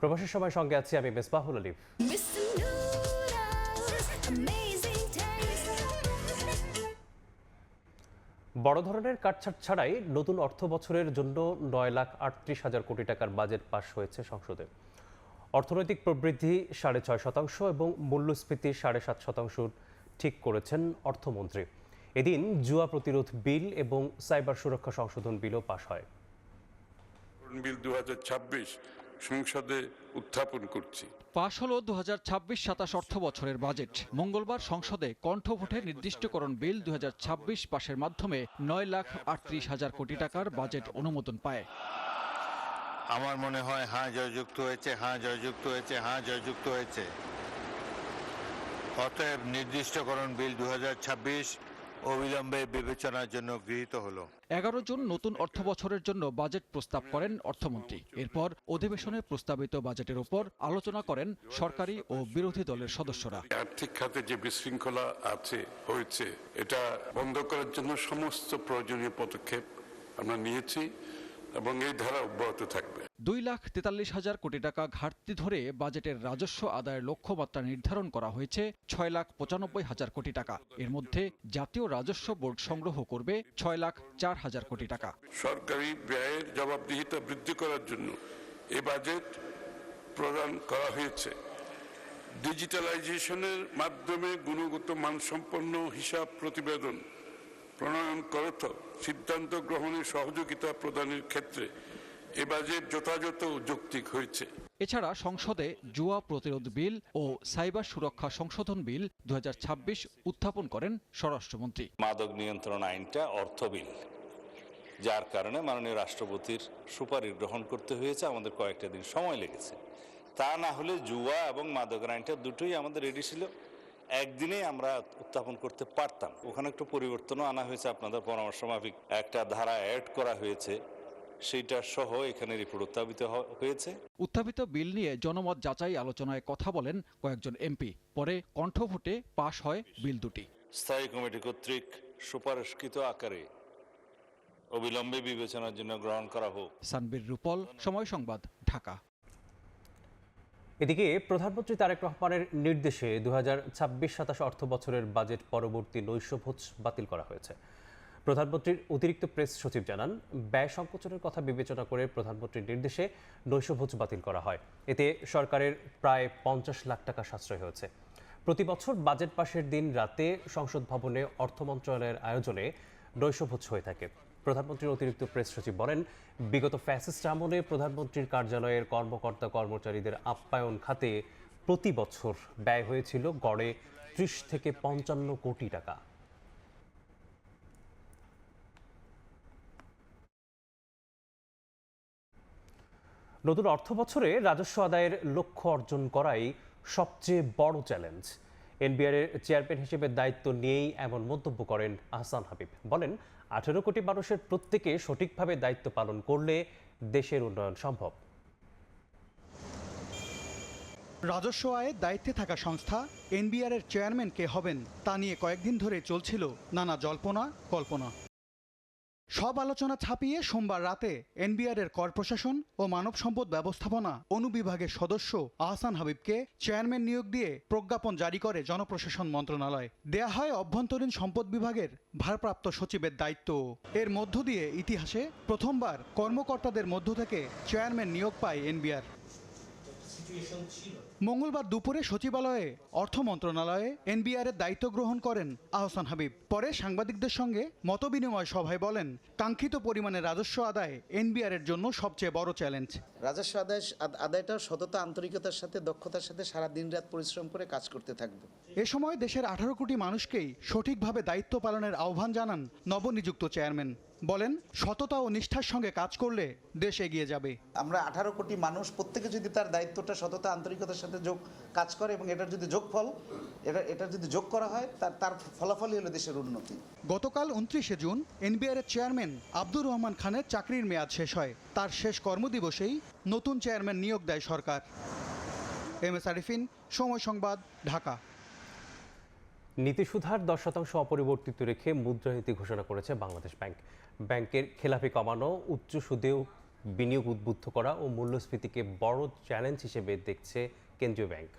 প্রবাসের সময় সঙ্গে আছি আমি মেসবাহুল আলিফ। বড় ধরনের কাটছাঁট ছাড়াই নতুন অর্থ বছরের জন্য 9,38,000 কোটি টাকার বাজেট পাস হয়েছে সংসদে। অর্থনৈতিক প্রবৃদ্ধি 6.5% এবং মূল্যস্ফীতি 7.5% ঠিক করেছেন অর্থমন্ত্রী। এদিন জুয়া প্রতিরোধ বিল এবং সাইবার সুরক্ষা সংশোধন বিলও পাস হয়। বিল 2026 সংসদে উত্থাপন করছি। পাশ হলো 2026-27 অর্থ বছরের বাজেট। মঙ্গলবার সংসদে কণ্ঠভোটে নির্দিষ্টকরণ বিল 2026 পাশের মাধ্যমে 9,38,000 কোটি টাকার বাজেট অনুমোদন পায়। আমার মনে হয় জয়যুক্ত হয়েছে। অতএব নির্দিষ্টকরণ বিল 2026 অবিলম্বে বিবেচনার জন্য গৃহীত হলো। 11 জুন নতুন অর্থ বছরের জন্য বাজেট প্রস্তাব করেন অর্থমন্ত্রী। এরপর অধিবেশনে প্রস্তাবিত বাজেটের উপর আলোচনা করেন সরকারি ও বিরোধী দলের সদস্যরা। আর্থিক খাতে যে বিশৃঙ্খলা হয়েছে এটা বন্ধ করার জন্য সমস্ত প্রয়োজনীয় পদক্ষেপ আমরা নিয়েছি এবং এই ধারা অব্যাহত থাকবে। 2,43,000 কোটি টাকা ঘাটতি ধরে বাজেটের রাজস্ব আদায়ের লক্ষ্যমাত্রা নির্ধারণ করা হয়েছে 6,95,000 কোটি টাকা। এর মধ্যে জাতীয় রাজস্ব বোর্ড সংগ্রহ করবে 6,04,000 কোটি টাকা। সরকারি ব্যয়ের জবাবদিহিতা বৃদ্ধি করার জন্য এই বাজেট প্রদান করা হয়েছে। ডিজিটালাইজেশনের মাধ্যমে গুণগত মানসম্পন্ন হিসাব প্রতিবেদন প্রণয়ন করত সিদ্ধান্ত গ্রহণে সহযোগিতা প্রদানের ক্ষেত্রে এ বাজেট যথাযথ যৌক্তিক হয়েছে। এছাড়া সংসদে জুয়া প্রতিরোধ বিল ও সাইবার সুরক্ষা সংশোধন বিল 2026 উত্থাপন করেন স্বরাষ্ট্রমন্ত্রী। মাদক নিয়ন্ত্রণ আইনটা অর্থ বিল, যার কারণে মাননীয় রাষ্ট্রপতির সুপারিশ গ্রহণ করতে হয়েছে। আমাদের কয়েকটা দিন সময় লেগেছে। তা না হলে জুয়া এবং মাদকের আইনটা দুটোই আমাদের রেডি ছিল, একদিনে আমরা উত্থাপন করতে পারতাম। ওখানে একটু পরিবর্তনও আনা হয়েছে, আপনাদের পরামর্শ মাফিক একটা ধারা অ্যাড করা হয়েছে, সেইটা সহ এখানে রিপোর্ট উত্থাপিত হয়েছে। উত্থাপিত বিল নিয়ে জনমত যাচাই আলোচনায় কথা বলেন কয়েকজন এমপি। পরে কণ্ঠভোটে পাশ হয় বিল দুটি। স্থায়ী কমিটি কর্তৃক সুপারিশকৃত আকারে অবিলম্বে বিবেচনার জন্য গ্রহণ করা হোক। সানবীর রূপল, সময় সংবাদ, ঢাকা। এদিকে প্রধানমন্ত্রী তারেক রহমানের নির্দেশে 2026-27 অর্থ বছরের বাজেট পরবর্তী নৈশভোজ বাতিল করা হয়েছে। প্রধানমন্ত্রীর অতিরিক্ত প্রেস সচিব জানান, ব্যয় সংকোচনের কথা বিবেচনা করে প্রধানমন্ত্রীর নির্দেশে নৈশভোজ বাতিল করা হয়। এতে সরকারের প্রায় 50 লাখ টাকা সাশ্রয় হয়েছে। প্রতি বছর বাজেট পাশের দিন রাতে সংসদ ভবনে অর্থ মন্ত্রণালয়ের আয়োজনে নৈশভোজ হয়ে থাকে। প্রধানমন্ত্রীর অতিরিক্ত প্রেস সচিব বলেন, বিগত ফ্যাসিস্ট আমলে প্রধানমন্ত্রীর কার্যালয়ের কর্মকর্তা কর্মচারীদের আপ্যায়ন খাতে প্রতি বছর ব্যয় হয়েছিল গড়ে 30 থেকে 55 কোটি টাকা। নতুন অর্থ বছরে রাজস্ব আদায়ের লক্ষ্য অর্জন করাই সবচেয়ে বড় চ্যালেঞ্জ। এনবিআর এর চেয়ারম্যান হিসেবে দায়িত্ব নিয়েই এমন মন্তব্য করেন আহসান হাবিব। বলেন, 18 কোটি মানুষের প্রত্যেকে সঠিকভাবে দায়িত্ব পালন করলে দেশের উন্নয়ন সম্ভব। রাজস্ব আয়ের দায়িত্বে থাকা সংস্থা এনবিআর এর চেয়ারম্যান কে হবেন তা নিয়ে কয়েকদিন ধরে চলছিল নানা জল্পনা কল্পনা। সব আলোচনা ছাপিয়ে সোমবার রাতে এনবিআর এর কর প্রশাসন ও মানব সম্পদ ব্যবস্থাপনা অনুবিভাগের সদস্য আহসান হাবিবকে চেয়ারম্যান নিয়োগ দিয়ে প্রজ্ঞাপন জারি করে জনপ্রশাসন মন্ত্রণালয়। দেয়া হয় অভ্যন্তরীণ সম্পদ বিভাগের ভারপ্রাপ্ত সচিবের দায়িত্ব। এর মধ্য দিয়ে ইতিহাসে প্রথমবার কর্মকর্তাদের মধ্য থেকে চেয়ারম্যান নিয়োগ পায় এনবিআর। মঙ্গলবার দুপুরে সচিবালয়ে অর্থ মন্ত্রণালয়ে এনবিআর এর দায়িত্ব গ্রহণ করেন আহসান হাবিব। পরে সাংবাদিকদের সঙ্গে মতবিনিময় সভায় বলেন, কাঙ্ক্ষিত পরিমাণে রাজস্ব আদায় এনবিআর এর জন্য সবচেয়ে বড় চ্যালেঞ্জ। রাজস্ব আদায়টা সততা আন্তরিকতার সাথে দক্ষতার সাথে সারা দিন রাত পরিশ্রম করে কাজ করতে থাকবো। এ সময় দেশের 18 কোটি মানুষকেই সঠিকভাবে দায়িত্ব পালনের আহ্বান জানান নবনিযুক্ত চেয়ারম্যান। বলেন, সততা ও নিষ্ঠার সঙ্গে কাজ করলে দেশ এগিয়ে যাবে। আমরা 18 কোটি মানুষ প্রত্যেকে যদি তার দায়িত্বটা সততা আন্তরিকতার সাথে কাজ করে এবং এটার যদি এটার যদি যোগ করা হয় তার ফলাফলই হলো দেশের উন্নতি। গতকাল 29শে জুন এনবিআর এর চেয়ারম্যান আব্দুর রহমান খানের চাকরির মেয়াদ শেষ হয়। তার শেষ কর্মদিবসেই নতুন চেয়ারম্যান নিয়োগ দেয় সরকার। এমএস আরিফিন, সময় সংবাদ, ঢাকা। নীতিসুধার 10% অপরিবর্তিত রেখে মুদ্রানীতি ঘোষণা করেছে বাংলাদেশ ব্যাংক। ব্যাংকের খেলাপি কমানো, উচ্চ সুদেও বিনিয়োগ উদ্বুদ্ধ করা ও মূল্যস্ফীতিকে বড় চ্যালেঞ্জ হিসেবে দেখছে কেন্দ্রীয় ব্যাংক।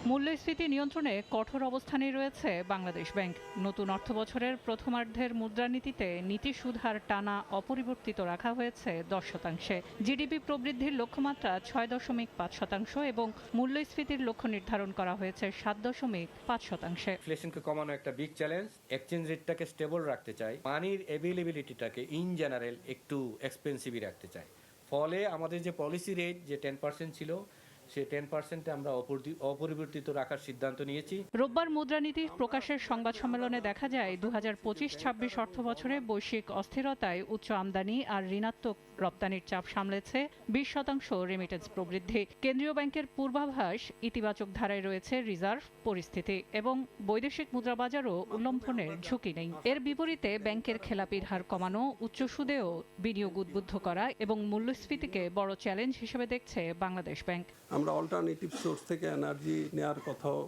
মূল্যস্ফীতি নিয়ন্ত্রণে কঠোর অবস্থানে রয়েছে বাংলাদেশ ব্যাংক। নতুন অর্থবছরের প্রথমার্ধের মুদ্রানীতিতে নীতি সুদ হার টানা অপরিবর্তিত রাখা হয়েছে 10%। জিডিপি প্রবৃদ্ধির লক্ষ্যমাত্রা 6.5% এবং মূল্যস্ফীতির লক্ষ্য নির্ধারণ করা হয়েছে 7.5%। ইনফ্লেশনকে কমানো একটা বিগ চ্যালেঞ্জ। এক্সচেঞ্জ রেটটাকে স্টেবল রাখতে চাই, মানির অ্যাভেলেবিলিটিটাকে ইন জেনারেল একটু এক্সপেন্সিভই রাখতে চাই। ফলে আমাদের যে পলিসি রেট যে 10% ছিল, সে 10% আমরা অপরিবর্তিত রাখার সিদ্ধান্ত নিয়েছি। রোববার মুদ্রানীতি প্রকাশের সংবাদ সম্মেলনে দেখা যায় 2025-26 অর্থবছরে বৈশ্বিক অস্থিরতায় উচ্চ আমদানি আর ঋণাত্মক রপ্তানির চাপ সামলেছে 20% রেমিটেন্স প্রবৃদ্ধি। কেন্দ্রীয় ব্যাংকের পূর্বাভাস ইতিবাচক ধারায় রয়েছে রিজার্ভ পরিস্থিতি এবং বৈদেশিক মুদ্রাবাজারও উল্লম্ফনের ঝুঁকি নেই। এর বিপরীতে ব্যাংকের খেলাপির হার কমানো, উচ্চ সুদেও বিনিয়োগ উদ্বুদ্ধ করা এবং মূল্যস্ফীতিকে বড় চ্যালেঞ্জ হিসেবে দেখছে বাংলাদেশ ব্যাংক। আমরা অল্টারনেটিভ সোর্স থেকে এনার্জি নেওয়ার কথাও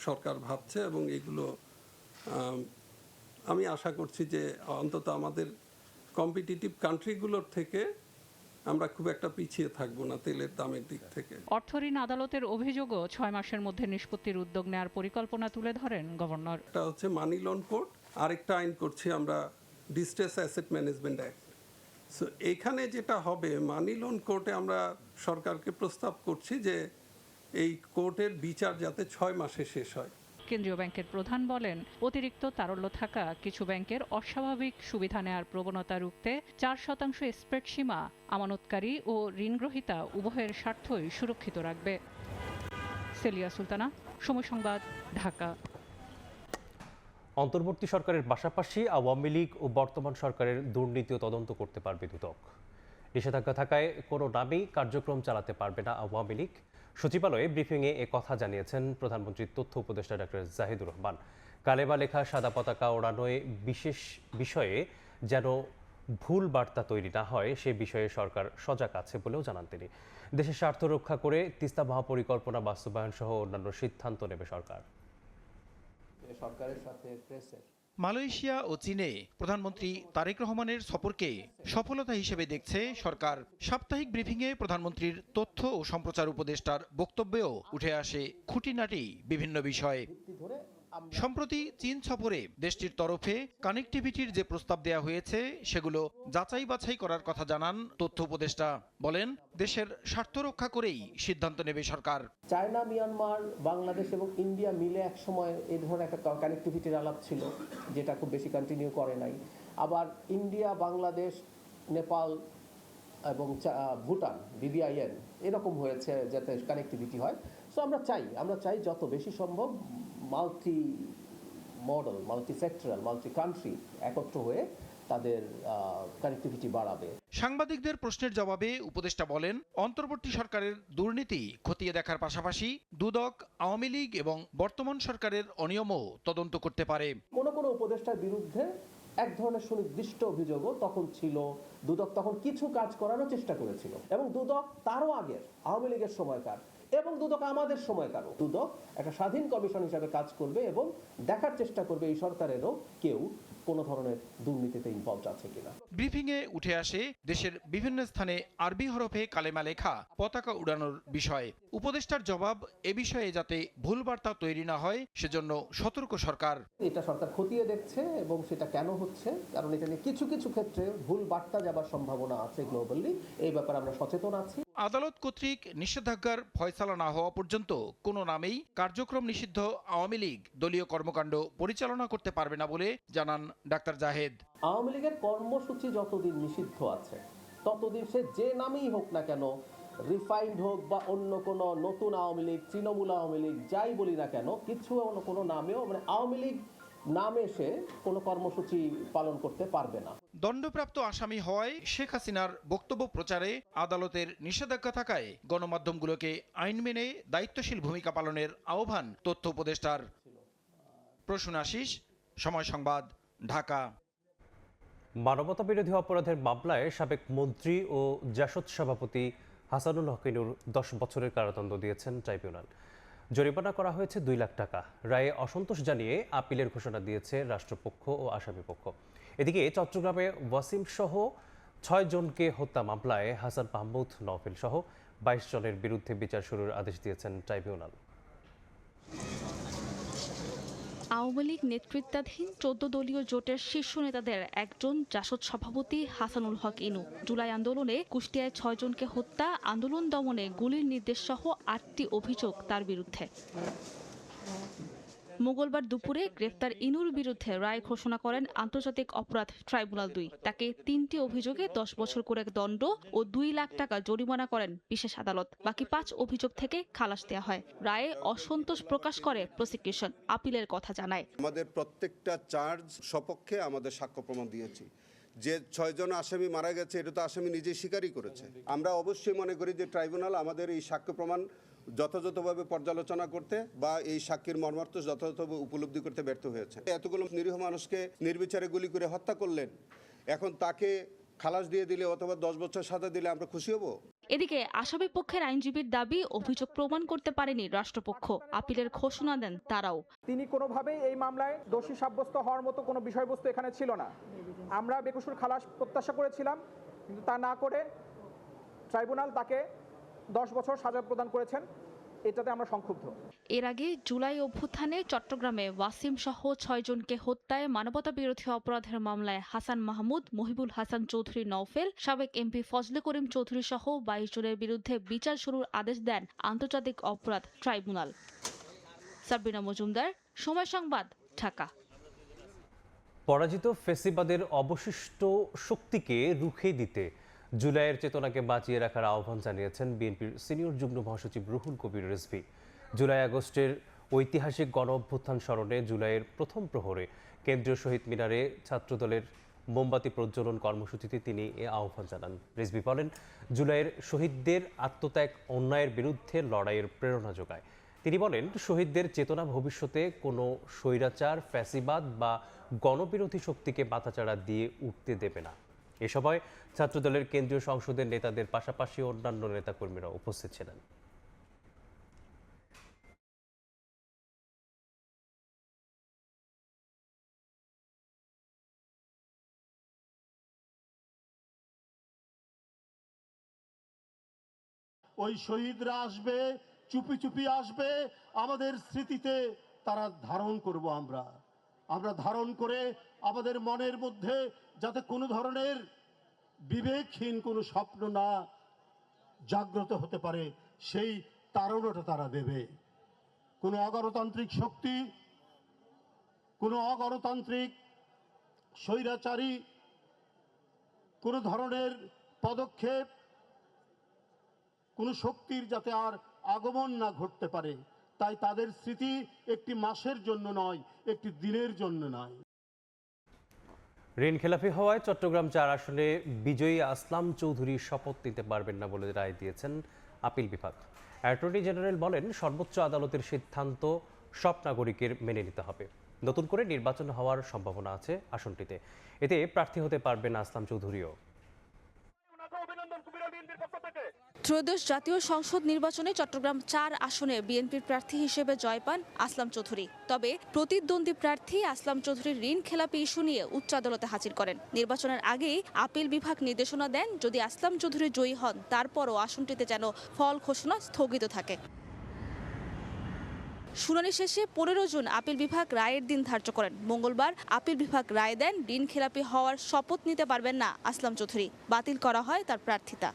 সরকার ভাবছে এবং এগুলো আমি আশা করছি যে অন্তত আমাদের কম্পিটিটিভ কান্ট্রিগুলোর থেকে আমরা খুব একটা পিছিয়ে থাকবো না তেলের দামের দিক থেকে। অর্থঋণ আদালতের অভিযোগও 6 মাসের মধ্যে নিষ্পত্তির উদ্যোগ নেওয়ার পরিকল্পনা তুলে ধরেন গভর্নর। এটা হচ্ছে মানি লন কোড, আরেকটা আইন করছি আমরা distress asset management act. So এইখানে যেটা হবে, মানি লোন কোর্টে আমরা সরকারকে প্রস্তাব করছি যে এই কোর্টের বিচার যাতে 6 মাসে শেষ হয়। কেন্দ্রীয় ব্যাংকের প্রধান বলেন, অতিরিক্ত তারল্য থাকা কিছু ব্যাংকের অস্বাভাবিক সুবিধা নেওয়ার প্রবণতা রুখতে 4% স্প্রেড সীমা আমানতকারী ও ঋণগ্রহীতা উভয়ের স্বার্থই সুরক্ষিত রাখবে। সেলিয়া সুলতানা, সময় সংবাদ, ঢাকা। অন্তর্বর্তী সরকারের পাশাপাশি আওয়ামী লীগ ও বর্তমান সরকারের দুর্নীতিও তদন্ত করতে পারবে দুদক। নিষেধাজ্ঞা থাকায় কোনো নামেই কার্যক্রম চালাতে পারবে না আওয়ামী লীগ। সচিবালয়ে ব্রিফিংয়ে কথা জানিয়েছেন প্রধানমন্ত্রীর তথ্য উপদেষ্টা ডক্টর জাহিদুর রহমান। কালেমা লেখা সাদা পতাকা ওড়ানোয় বিশেষ বিষয়ে যেন ভুল বার্তা তৈরি না হয় সে বিষয়ে সরকার সজাগ আছে বলেও জানান তিনি। দেশের স্বার্থ রক্ষা করে তিস্তা মহাপরিকল্পনা বাস্তবায়ন সহ অন্যান্য সিদ্ধান্ত নেবে সরকার। সরকারের সাথে মালয়েশিয়া ও চীনে প্রধানমন্ত্রী তারেক রহমানের সফরকে সফলতা হিসেবে দেখছে সরকার। সাপ্তাহিক ব্রিফিংয়ে প্রধানমন্ত্রীর তথ্য ও সম্প্রচার উপদেষ্টার বক্তব্যেও উঠে আসে খুঁটিনাটি বিভিন্ন বিষয়। সম্প্রতি চীন সফরে দেশটির তরফে কানেক্টিভিটির যে প্রস্তাব দেওয়া হয়েছে সেগুলো যাচাই বাছাই করার কথা জানান তথ্য উপদেষ্টা। বলেন, দেশের স্বার্থ রক্ষা করেই সিদ্ধান্ত নেবে সরকার। চায়না, মিয়ানমার, বাংলাদেশ এবং ইন্ডিয়া মিলে এক সময় এই ধরনের একটা কানেক্টিভিটির আলাপ ছিল, যেটা খুব বেশি কন্টিনিউ করে নাই। আবার ইন্ডিয়া, বাংলাদেশ, নেপাল এবং ভুটান BBIN এরকম হয়েছে যাতে কানেক্টিভিটি হয়। সো আমরা চাই যত বেশি সম্ভব multi model, multi sectoral, multi country একত্র হয়ে তাদের কানেক্টিভিটি বাড়াবে। সাংবাদিকদের প্রশ্নের জবাবে উপদেষ্টা বলেন, অন্তর্বর্তী সরকারের দুর্নীতি খতিয়ে দেখার পাশাপাশি দুদক আওয়ামী লীগ এবং বর্তমান সরকারের অনিয়মও তদন্ত করতে পারে। কোনো উপদেষ্টার বিরুদ্ধে এক ধরনের সুনির্দিষ্ট অভিযোগও তখন ছিল। দুদক তখন কিছু কাজ করারও চেষ্টা করেছিল এবং দুদক তারও আগের আওয়ামী লীগের সময়কার এবং দুদক আমাদের সময়কারও দুদক একটা স্বাধীন কমিশন হিসাবে কাজ করবে এবং দেখার চেষ্টা করবে এই সরকারেরও কেউ কোনো ধরনের দুর্নীতিতে ইনভলভড আছে কিনা। ব্রিফিংয়ে উঠে আসে দেশের বিভিন্ন স্থানে আরবি হরফে কালেমা লেখা পতাকা উড়ানোর বিষয়। উপদেষ্টার জবাব, এ বিষয়ে যাতে ভুল বার্তা তৈরি না হয় সেজন্য সতর্ক সরকার। এটা সরকার খতিয়ে দেখছে এবং সেটা কেন হচ্ছে, কারণ এটা নিয়ে কিছু কিছু ক্ষেত্রে ভুল বার্তা যাবার সম্ভাবনা আছে গ্লোবালি। এই ব্যাপারে আমরা সচেতন আছি। আদালত কর্তৃক নিষেধাজ্ঞার ফয়সালা না হওয়া পর্যন্ত কোনো নামেই কার্যক্রম নিষিদ্ধ আওয়ামী লীগ দলীয় কর্মকাণ্ড পরিচালনা করতে পারবে না বলে জানান ডাক্তার জাহেদ। আওয়ামী লীগের কর্মসূচি যতদিন নিষিদ্ধ আছে ততদিন সে যে নামেই হোক না কেন, রিফাইন্ড হোক বা অন্য কোনো নতুন আওয়ামী লীগ, তৃণমূল আওয়ামী লীগ, যাই বলি না কেন, কিছু কোনো নামেও আওয়ামী লীগ নামে সে কোনো কর্মসূচি পালন করতে পারবে না। দণ্ডপ্রাপ্ত আসামি হওয়ায় শেখ হাসিনার বক্তব্য প্রচারে আদালতের নিষেধাজ্ঞা থাকায় গণমাধ্যমগুলোকে আইন মেনে দায়িত্বশীল ভূমিকা পালনের আহ্বান তথ্য উপদেষ্টার। প্রসূন আশিস, সময় সংবাদ, ঢাকা। মানবতা বিরোধী অপরাধের মামলায় সাবেক মন্ত্রী ও জাসদ সভাপতি হাসানুল হকিনুর 10 বছরের কারাদণ্ড দিয়েছেন ট্রাইব্যুনাল। জরিমানা করা হয়েছে 2 লাখ টাকা। রায়ে অসন্তোষ জানিয়ে আপিলের ঘোষণা দিয়েছে রাষ্ট্রপক্ষ ও আসামিপক্ষ। এদিকে চট্টগ্রামে ওয়াসিম সহ 6 জনকে হত্যা মামলায় হাসান মাহমুদ নওফেল সহ 22 জনের বিরুদ্ধে বিচার শুরুর আদেশ দিয়েছেন ট্রাইব্যুনাল। আওয়ামী লীগ নেতৃত্বাধীন 14 দলীয় জোটের শীর্ষ নেতাদের একজন জাসদ সভাপতি হাসানুল হক ইনু জুলাই আন্দোলনে কুষ্টিয়ায় 6 জনকে হত্যা, আন্দোলন দমনে গুলির নির্দেশ সহ 8টি অভিযোগ তার বিরুদ্ধে। মঙ্গলবার দুপুরে গ্রেফতার ইনুর বিরুদ্ধে রায় ঘোষণা করেন আন্তর্জাতিক অপরাধ ট্রাইব্যুনাল 2। তাকে 3টি অভিযোগে 10 বছর করে দণ্ড ও 2 লাখ টাকা জরিমানা করেন বিশেষ আদালত। বাকি 5 অভিযোগ থেকে খালাস দেওয়া হয়। রায়ে অসন্তোষ প্রকাশ করে প্রসিকিউশন আপিলের কথা জানায়। আমাদের প্রত্যেকটা চার্জ সপক্ষে আমাদের সাক্ষ্য প্রমাণ দিয়েছি। যে 6 জন আসামি মারা গেছে এটা তো আসামি নিজেই স্বীকারই করেছে। আমরা অবশ্যই মনে করি যে ট্রাইব্যুনাল আমাদের এই সাক্ষ্য প্রমাণ যথাযথভাবে পর্যালোচনা করতে বা এই সাক্ষীর মর্মার্থ যথাযথভাবে উপলব্ধি করতে ব্যর্থ হয়েছে। এতগুলো নিরীহ মানুষকে নির্বিচারে গুলি করে হত্যা করলেন, এখন তাকে খালাস দিয়ে দিলে অথবা 10 বছর সাজা দিলে আমরা খুশি হব? এদিকে আসামি পক্ষের আইনজীবীর দাবি অভিযোগ প্রমাণ করতে পারেনি রাষ্ট্রপক্ষ। আপিলের ঘোষণা দেন তারাও। তিনি কোনোভাবেই এই মামলায় দোষী সাব্যস্ত হওয়ার মতো কোনো বিষয়বস্তু এখানে ছিল না। আমরা বেকসুর খালাস প্রত্যাশা করেছিলাম, কিন্তু তা না করে ট্রাইব্যুনাল তাকে 10 বছর সাজা প্রদান করেছেন। এটাতে আমরা সংক্ষুব্ধ। এর আগে জুলাই অভ্যুত্থানে চট্টগ্রামে ওয়াসিম সহ 6 জনকে হত্যায় মানবতা বিরোধী অপরাধের মামলায় হাসান মাহমুদ, মহিবুল হাসান চৌধুরী নওফেল, সাবেক এমপি ফজলে করিম চৌধুরী সহ 22 জনের বিরুদ্ধে বিচার শুরুর আদেশ দেন আন্তর্জাতিক অপরাধ ট্রাইব্যুনাল। সাবরিনা মজুমদার, সময় সংবাদ, ঢাকা। পরাজিত ফ্যাসিবাদের অবশিষ্ট শক্তিকে রুখে দিতে জুলাইয়ের চেতনাকে বাঁচিয়ে রাখার আহ্বান জানিয়েছেন বিএনপির সিনিয়র যুগ্ম মহাসচিব রুহুল কবির রিজভী। জুলাই আগস্টের ঐতিহাসিক গণ অভ্যুত্থান স্মরণে জুলাইয়ের প্রথম প্রহরে কেন্দ্রীয় শহীদ মিনারে ছাত্রদলের মোমবাতি প্রজ্বলন কর্মসূচিতে তিনি এ আহ্বান জানান। রিজভী বলেন, জুলাইয়ের শহীদদের আত্মত্যাগ অন্যায়ের বিরুদ্ধে লড়াইয়ের প্রেরণা যোগায়। তিনি বলেন, শহীদদের চেতনা ভবিষ্যতে কোনো স্বৈরাচার, ফ্যাসিবাদ বা গণবিরোধী শক্তিকে মাথাচাড়া দিয়ে উঠতে দেবে না। এ সময় ছাত্রদলের কেন্দ্রীয় সংসদের নেতাদের পাশাপাশি অন্যান্য নেতাকর্মীরা উপস্থিত ছিলেন। ওই শহীদরা আসবে, চুপি চুপি আসবে, আমাদের স্মৃতিতে তারা ধারণ করব। আমরা ধারণ করে আমাদের মনের মধ্যে যাতে কোনো ধরনের বিবেকহীন কোনো স্বপ্ন না জাগ্রত হতে পারে, সেই তাড়নাটা তারা দেবে। কোনো অগণতান্ত্রিক শক্তি, কোনো অগণতান্ত্রিক স্বৈরাচারী কোনো ধরনের পদক্ষেপ, কোনো শক্তির যাতে আর আগমন না ঘটতে পারে, তাই তাদের স্মৃতি একটি মাসের জন্য নয়, একটি দিনের জন্য নয়। ঋণ খেলাপি হওয়ায় চট্টগ্রাম 4 আসনে বিজয়ী আসলাম চৌধুরী শপথ নিতে পারবেন না বলে রায় দিয়েছেন আপিল বিভাগ। অ্যাটর্নি জেনারেল বলেন, সর্বোচ্চ আদালতের সিদ্ধান্ত সব নাগরিকের মেনে নিতে হবে। নতুন করে নির্বাচন হওয়ার সম্ভাবনা আছে আসনটিতে, এতে প্রার্থী হতে পারবেন আসলাম চৌধুরীও। ত্রয়োদশ জাতীয় সংসদ নির্বাচনে চট্টগ্রাম 4 আসনে বিএনপির প্রার্থী হিসেবে জয় পান আসলাম চৌধুরী। তবে প্রতিদ্বন্দ্বী প্রার্থী আসলাম চৌধুরীর ঋণ খেলাপি ইস্যু নিয়ে উচ্চ আদালতে হাজির করেন। নির্বাচনের আগেই আপিল বিভাগ নির্দেশনা দেন, যদি আসলাম চৌধুরী জয়ী হন তারপরও আসনটিতে যেন ফল ঘোষণা স্থগিত থাকে। শুনানি শেষে 15 জুন আপিল বিভাগ রায়ের দিন ধার্য করেন। মঙ্গলবার আপিল বিভাগ রায় দেন, ঋণ খেলাপি হওয়ার শপথ নিতে পারবেন না আসলাম চৌধুরী। বাতিল করা হয় তার প্রার্থিতা।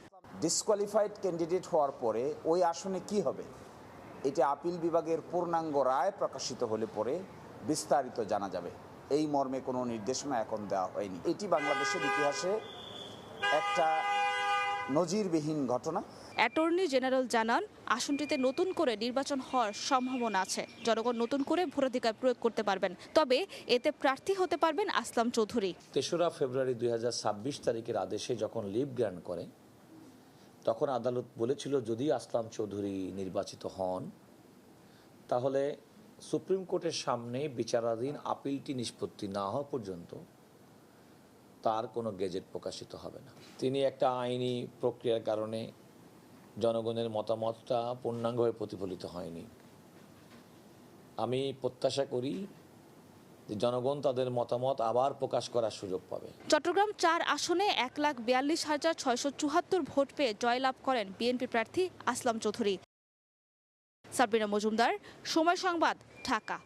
ডিসকোয়ালিফাইড ক্যান্ডিডেট হওয়ার পরে ওই আসনে কি হবে, এটা আপিল বিভাগের পূর্ণাঙ্গ রায় প্রকাশিত হলে পরে বিস্তারিত জানা যাবে। এই মর্মে কোনো নির্দেশনা এখন দেওয়া হয়নি। এটি বাংলাদেশের ইতিহাসে একটা নজিরবিহীন ঘটনা। অ্যাটর্নি জেনারেল জানান, আসনটিতে নতুন করে নির্বাচন হওয়ার সম্ভাবনা আছে। জনগণ নতুন করে ভোটাধিকার প্রয়োগ করতে পারবেন, তবে এতে প্রার্থী হতে পারবেন আসলাম চৌধুরী। 3রা ফেব্রুয়ারি 2026 তারিখের আদেশে যখন লিভ গ্রান্ট করে, তখন আদালত বলেছিল যদি আসলাম চৌধুরী নির্বাচিত হন তাহলে সুপ্রিম কোর্টের সামনে বিচারাধীন আপিলটি নিষ্পত্তি না হওয়া পর্যন্ত তার কোনো গেজেট প্রকাশিত হবে না। তিনি একটা আইনি প্রক্রিয়ার কারণে জনগণের মতামতটা পূর্ণাঙ্গভাবে প্রতিফলিত হয়নি। আমি প্রত্যাশা করি যে জনগণ তাদের মতামত আবার প্রকাশ করার সুযোগ পাবে। চট্টগ্রাম ৪ আসনে ১,৪২,৬৭৪ ভোট পেয়ে জয়লাভ করেন বিএনপি প্রার্থী আসলাম চৌধুরী। সাবরিনা মজুমদার, সময় সংবাদ, ঢাকা।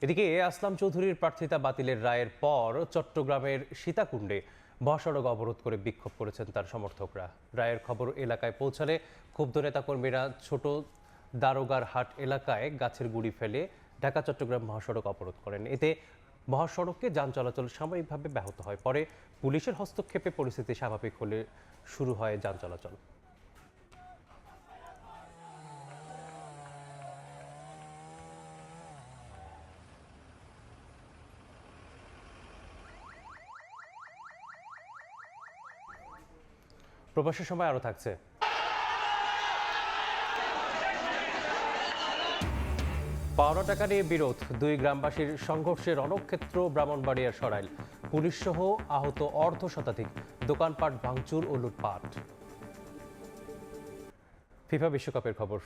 এদিকে আসলাম চৌধুরীর প্রার্থিতা বাতিলের রায়ের পর চট্টগ্রামের সীতাকুণ্ডে মহাসড়ক অবরোধ করে বিক্ষোভ করেছেন তার সমর্থকরা। রায়ের খবর এলাকায় পৌঁছালে ক্ষুব্ধ নেতাকর্মীরা ছোট দারোগার হাট এলাকায় গাছের গুঁড়ি ফেলে ঢাকা চট্টগ্রাম মহাসড়ক অবরোধ করেন। এতে মহাসড়কে যান চলাচল সাময়িকভাবে ব্যাহত হয়। পরে পুলিশের হস্তক্ষেপে পরিস্থিতি স্বাভাবিক হলে শুরু হয় যান চলাচল। প্রবাসের সময় আরও থাকছে। পাওনা টাকা নিয়ে বিরোধ, দুই গ্রামবাসীর সংঘর্ষে রণক্ষেত্র ব্রাহ্মণবাড়িয়ার সরাইল। পুলিশ সহ আহত অর্ধ শতাধিক, দোকানপাট ভাঙচুর ও লুটপাট। ফিফা বিশ্বকাপের খবর।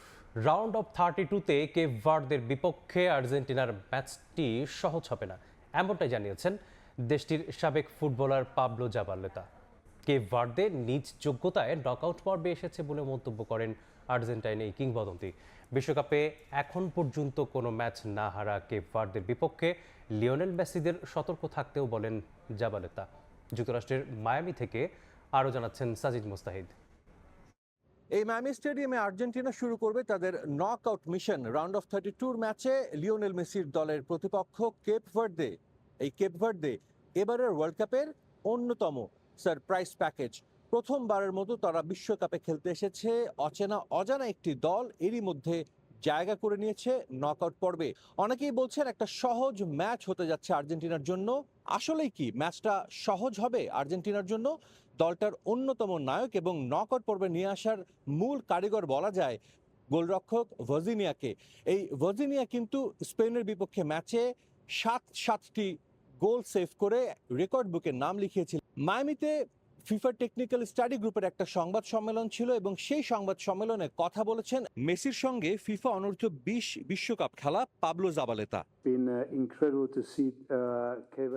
রাউন্ড অফ 32-তে কেপ ভার্দের বিপক্ষে আর্জেন্টিনার ম্যাচটি সহজ হবে না, এমনটাই জানিয়েছেন দেশটির সাবেক ফুটবলার পাবলো জাবালেতা। কেপ ভার্দে নিজ যোগ্যতায় নকআউট পর্বে এসেছে বলে মন্তব্য করেন আর্জেন্টাইন এই কিংবদন্তি। বিশ্বকাপে এখন পর্যন্ত কোনো ম্যাচ না হারা কেপ ভার্দের বিপক্ষে লিওনেল মেসিদের সতর্ক থাকতেও বলেন জাবালেতা। যুক্তরাষ্ট্রের মায়ামি থেকে আরও জানাচ্ছেন সাজিদ মুস্তাহিদ। এই মায়ামি স্টেডিয়ামে আর্জেন্টিনা শুরু করবে তাদের নকআউট মিশন। রাউন্ড অফ 32 ম্যাচে লিওনেল মেসির দলের প্রতিপক্ষ কেপ ভার্দে। এই কেপ ভার্দে এবারের ওয়ার্ল্ড কাপের অন্যতম সারপ্রাইজ প্যাকেজ। প্রথমবারের মতো তারা বিশ্বকাপে খেলতে এসেছে অচেনা অজানা একটি দল, এরই মধ্যে জায়গা করে নিয়েছে নকআউট পর্বে। অনেকেই বলছেন একটা সহজ ম্যাচ হতে যাচ্ছে আর্জেন্টিনার জন্য। আসলেই কি ম্যাচটা সহজ হবে আর্জেন্টিনার জন্য? দলটার অন্যতম নায়ক এবং নকআউট পর্বে নিয়ে আসার মূল কারিগর বলা যায় গোলরক্ষক ভার্জিনিয়াকে। এই ভার্জিনিয়া কিন্তু স্পেনের বিপক্ষে ম্যাচে 7টি গোল সেভ করে রেকর্ড বুকে নাম লিখিয়েছিল। মায়ামিতে ফিফা টেকনিক্যাল স্টাডি গ্রুপের একটা সংবাদ সম্মেলন ছিল এবং সেই সংবাদ সম্মেলনে কথা বলেছেন মেসির সঙ্গে ফিফা অনূর্ধ্ব 20 বিশ্বকাপ খেলা পাবলো জাবালেতা।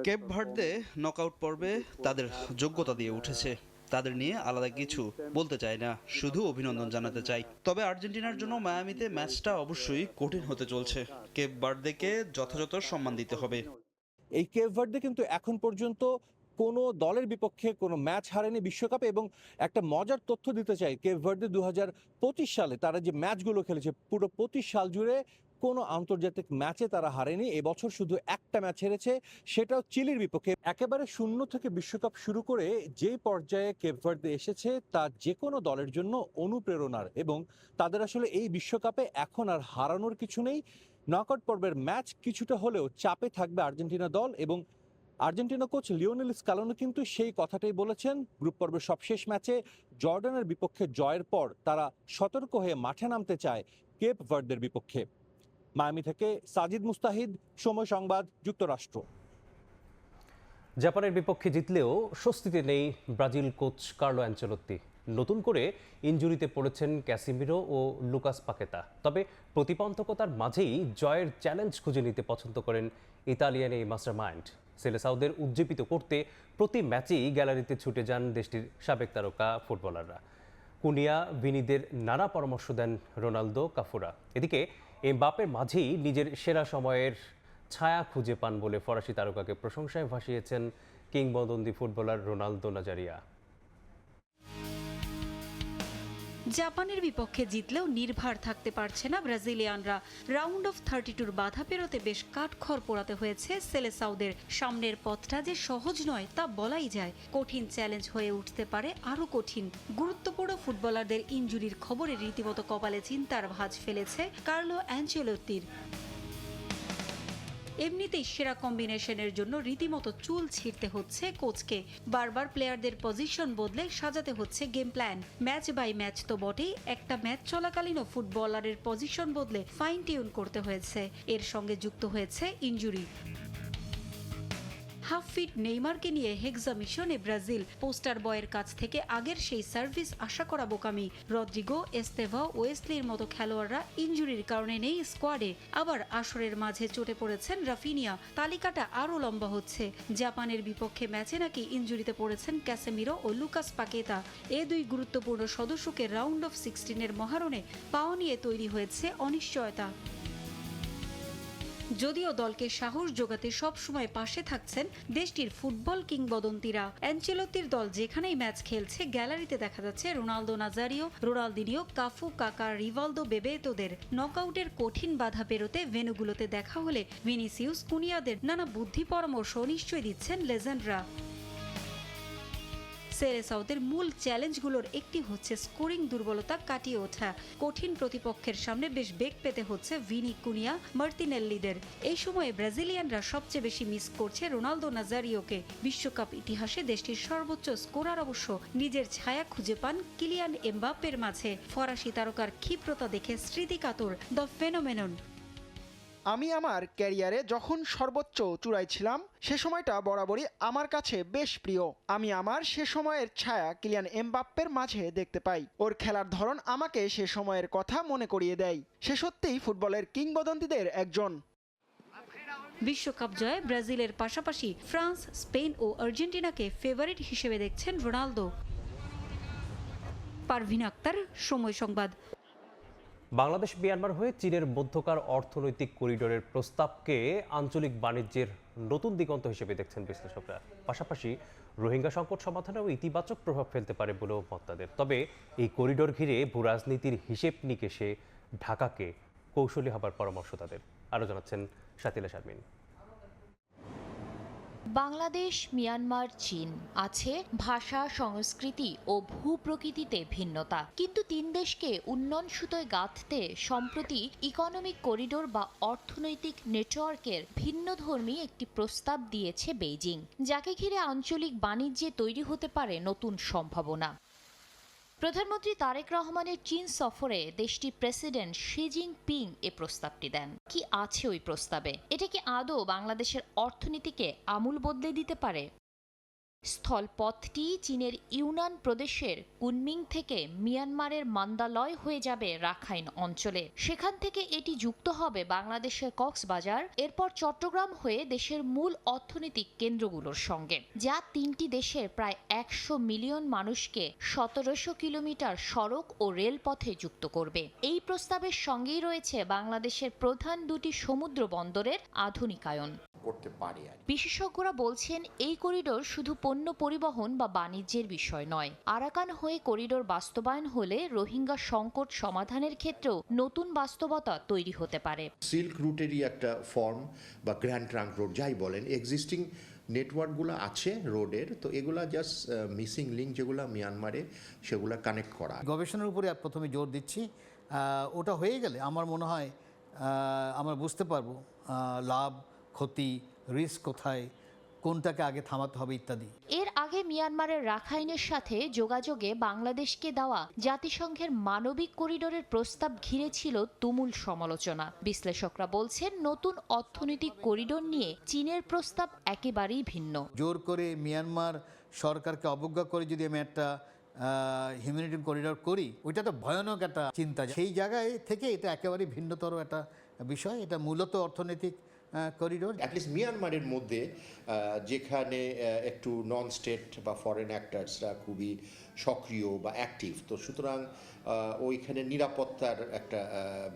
কেপ ভার্দে নকআউট পর্বে তাদের যোগ্যতা দিয়ে উঠেছে, তাদের নিয়ে আলাদা কিছু বলতে চাই না, শুধু অভিনন্দন জানাতে চাই। তবে আর্জেন্টিনার জন্য মায়ামিতে ম্যাচটা অবশ্যই কঠিন হতে চলছে। কেপ ভার্দেকে যথাযথ সম্মান দিতে হবে। এই কেপ ভার্দে কিন্তু এখন পর্যন্ত কোনো দলের বিপক্ষে কোনো ম্যাচ হারেনি বিশ্বকাপে। এবং একটা মজার তথ্য দিতে চাই, কেপ ভার্দে 2025 সালে তারা যে ম্যাচগুলো খেলেছে পুরো 25 সাল জুড়ে কোনো আন্তর্জাতিক ম্যাচে তারা হারেনি। এবছর শুধু একটা ম্যাচ হেরেছে, সেটাও চিলির বিপক্ষে। একেবারে শূন্য থেকে বিশ্বকাপ শুরু করে যেই পর্যায়ে কেপ ভার্দে এসেছে তা যে কোনো দলের জন্য অনুপ্রেরণার, এবং তাদের আসলে এই বিশ্বকাপে এখন আর হারানোর কিছু নেই। নকআউট পর্বের ম্যাচ কিছুটা হলেও চাপে থাকবে আর্জেন্টিনা দল, এবং আর্জেন্টিনা কোচ লিওনেল স্কালোনি কিন্তু সেই কথাটাই বলেছেন। গ্রুপ পর্বের সবশেষ ম্যাচে জর্ডানের বিপক্ষে জয়ের পর তারা সতর্ক হয়ে মাঠে নামতে চায় কেপ ভার্দের বিপক্ষে। মায়ামি থেকে সাজিদ মুস্তাহিদ, সময় সংবাদ, যুক্তরাষ্ট্র। জাপানের বিপক্ষে জিতলেও স্বস্তিতে নেই ব্রাজিল কোচ কার্লো অ্যানচেলোত্তি। নতুন করে ইনজুরিতে পড়েছেন ক্যাসিমিরো ও লুকাস পাকেতা। তবে প্রতিবন্ধকতার মাঝেই জয়ের চ্যালেঞ্জ খুঁজে নিতে পছন্দ করেন ইতালিয়ান এই মাস্টারমাইন্ড। সেলেসাউদের উজ্জীবিত করতে প্রতি ম্যাচেই গ্যালারিতে ছুটে যান দেশটির সাবেক তারকা ফুটবলাররা। কুনিয়া ভিনিদের নানা পরামর্শ দেন রোনালদো কাফুরা। এদিকে এমবাপ্পের মাঝেই নিজের সেরা সময়ের ছায়া খুঁজে পান বলে ফরাসি তারকাকে প্রশংসায় ভাসিয়েছেন কিংবদন্তি ফুটবলার রোনালদো নাজারিয়া। জাপানের বিপক্ষে জিতলেও নির্ভার থাকতে পারছে না ব্রাজিলিয়ানরা। রাউন্ড অফ 32-র বাধা পেরোতে বেশ কাঠখড় পোড়াতে হয়েছে সেলেসাউদের। সামনের পথটা যে সহজ নয় তা বলাই যায়। কঠিন চ্যালেঞ্জ হয়ে উঠতে পারে আরও কঠিন। গুরুত্বপূর্ণ ফুটবলারদের ইনজুরির খবরে রীতিমতো কপালে চিন্তার ভাঁজ ফেলেছে কার্লো অ্যানচেলোত্তির। এমনিতেই সেরা কম্বিনেশনের জন্য রীতিমতো চুল ছিঁড়তে হচ্ছে কোচকে। বারবার প্লেয়ারদের পজিশন বদলে সাজাতে হচ্ছে game plan. Match by match তো বটেই, একটা ম্যাচ চলাকালীনও ফুটবলারের পজিশন বদলে ফাইন টিউন করতে হয়েছে। এর সঙ্গে যুক্ত হয়েছে ইনজুরি। হাফ ফিট নেইমারকে নিয়ে হেক্সা মিশনে ব্রাজিল। পোস্টার বয়ের কাছ থেকে আগের সেই সার্ভিস আশা করা বোকামি। রদ্রিগো, এস্তেভা, ওয়েসলির মতো খেলোয়াড়রা ইনজুরির কারণে নেই স্কোয়াডে। আবার আসরের মাঝে চটে পড়েছেন রাফিনিয়া। তালিকাটা আরও লম্বা হচ্ছে। জাপানের বিপক্ষে ম্যাচে নাকি ইনজুরিতে পড়েছেন ক্যাসেমিরো ও লুকাস পাকেতা। এ দুই গুরুত্বপূর্ণ সদস্যকে রাউন্ড অফ 16-এর মহারণে পাওয়া নিয়ে তৈরি হয়েছে অনিশ্চয়তা। যদিও দলকে সাহস যোগাতে সবসময় পাশে থাকছেন দেশটির ফুটবল কিংবদন্তিরা। অ্যানচেলত্তির দল যেখানেই ম্যাচ খেলছে গ্যালারিতে দেখা যাচ্ছে রোনালদো নাজারিও, রোনালদিনিও, কাফু, কাকা, রিভালদো, বেবেতোদের। নকআউটের কঠিন বাধা পেরোতে ভেন্যুগুলোতে দেখা হলে ভিনিসিউস, কুনিয়াদের নানা বুদ্ধি পরামর্শ নিশ্চয়ই দিচ্ছেন লেজেন্ডরা। সেলেসাওদের মূল চ্যালেঞ্জগুলোর একটি হচ্ছে স্কোরিং দুর্বলতা কাটিয়ে ওঠা। কঠিন প্রতিপক্ষের সামনে বেশ বেগ পেতে হচ্ছে ভিনি, কুনিয়া, মার্তিনেল্লিদের। এই সময়ে ব্রাজিলিয়ানরা সবচেয়ে বেশি মিস করছে রোনালদো নাজারিওকে। বিশ্বকাপ ইতিহাসে দেশটির সর্বোচ্চ স্কোরার অবশ্য নিজের ছায়া খুঁজে পান কিলিয়ান এমবাপ্পের মাঝে। ফরাসি তারকার ক্ষিপ্রতা দেখে স্মৃতিকাতর দ্য ফেনোমেনন। আমি আমার ক্যারিয়ারে যখন সর্বোচ্চ চূড়ায় ছিলাম সে সময়টা বরাবরই আমার কাছে বেশ প্রিয়। আমি আমার সে সময়ের ছায়া কিলিয়ান এমবাপ্পের মাঝে দেখতে পাই। ওর খেলার ধরন আমাকে সে সময়ের কথা মনে করিয়ে দেয়। সে সত্যিই ফুটবলের কিংবদন্তিদের একজন। বিশ্বকাপ জয়ে ব্রাজিলের পাশাপাশি ফ্রান্স, স্পেন ও আর্জেন্টিনাকে ফেভারিট হিসেবে দেখছেন রোনালদো। পারভিন আক্তার, সময় সংবাদ। বাংলাদেশ মিয়ানমার হয়ে চীনের মধ্যকার অর্থনৈতিক করিডোরের প্রস্তাবকে আঞ্চলিক বাণিজ্যের নতুন দিগন্ত হিসেবে দেখছেন বিশ্লেষকরা। পাশাপাশি রোহিঙ্গা সংকট সমাধানেও ইতিবাচক প্রভাব ফেলতে পারে বলেও মত তাদের। তবে এই করিডোর ঘিরে ভূরাজনীতির হিসেব নিকেশে ঢাকাকে কৌশলী হবার পরামর্শ তাদের। আরও জানাচ্ছেন শাতিলা শারমিন। বাংলাদেশ, মিয়ানমার, চীন আছে ভাষা, সংস্কৃতি ও ভূপ্রকৃতিতে ভিন্নতা, কিন্তু তিন দেশকে উন্নয়ন সুতোয় গাঁথতে সম্প্রতি ইকোনমিক করিডোর বা অর্থনৈতিক নেটওয়ার্কের ভিন্নধর্মী একটি প্রস্তাব দিয়েছে বেইজিং, যাকে ঘিরে আঞ্চলিক বাণিজ্যে তৈরি হতে পারে নতুন সম্ভাবনা। প্রধানমন্ত্রী তারেক রহমানের চীন সফরে দেশটির প্রেসিডেন্ট শি জিনপিং এ প্রস্তাবটি দেন। কি আছে ওই প্রস্তাবে? এটা কি আদৌ বাংলাদেশের অর্থনীতিকে আমূল বদলে দিতে পারে? স্থলপথটি চীনের ইউনান প্রদেশের কুনমিং থেকে মিয়ানমারের মান্দালয় হয়ে যাবে রাখাইন অঞ্চলে। সেখান থেকে এটি যুক্ত হবে বাংলাদেশের কক্সবাজার, এরপর চট্টগ্রাম হয়ে দেশের মূল অর্থনৈতিক কেন্দ্রগুলোর সঙ্গে, যা তিনটি দেশের প্রায় 100 মিলিয়ন মানুষকে 1700 কিলোমিটার সড়ক ও রেলপথে যুক্ত করবে। এই প্রস্তাবের সঙ্গেই রয়েছে বাংলাদেশের প্রধান দুটি সমুদ্র বন্দরের আধুনিকায়ন করতে পারে। বিশেষজ্ঞরা বলছেন এই করিডোর শুধু পণ্য পরিবহন বা বাণিজ্যের বিষয় নয়। আরাকান হয়ে করিডোর বাস্তবায়ন হলে রোহিঙ্গা সংকট সমাধানের ক্ষেত্রেও নতুন বাস্তবতা তৈরি হতে পারে। সিল্ক রুটেরই একটা ফর্ম বা গ্র্যান্ড ট্রাঙ্ক রোড যাই বলেন, এক্সিস্টিং নেটওয়ার্কগুলো আছে রোডের, তো এগুলা জাস্ট মিসিং লিঙ্ক যেগুলো মিয়ানমারে, সেগুলো কানেক্ট করা। গবেষণার উপরে প্রথমে জোর দিচ্ছি। ওটা হয়ে গেলে আমার মনে হয় আমরা বুঝতে পারবো লাভ, ক্ষতি, রিস্ক কোথায়, কোনটাকে আগে থামাতে হবে ইত্যাদি। এর আগে মিয়ানমারের রাখাইনের সাথে যোগাযোগে বাংলাদেশকে দেওয়া জাতিসংঘের মানবিক করিডোরের প্রস্তাব ঘিরে ছিল তুমুল সমালোচনা। বিশ্লেষকরা বলছেন নতুন অর্থনৈতিক করিডোর নিয়ে চীনের প্রস্তাব একেবারেই ভিন্ন। জোর করে মিয়ানমার সরকারকে অবজ্ঞা করে যদি আমি একটা হিউম্যানিটেরিয়ান করিডোর করি, ওইটা তো ভয়ানক একটা চিন্তা। সেই জায়গায় থেকে এটা একেবারেই ভিন্নতর একটা বিষয়। এটা মূলত অর্থনৈতিক করিডোর। অ্যাটলিস্ট মিয়ানমারের মধ্যে যেখানে একটু নন স্টেট বা ফরেন অ্যাক্টার্সরা খুবই সক্রিয় বা অ্যাক্টিভ, তো সুতরাং ওইখানে নিরাপত্তার একটা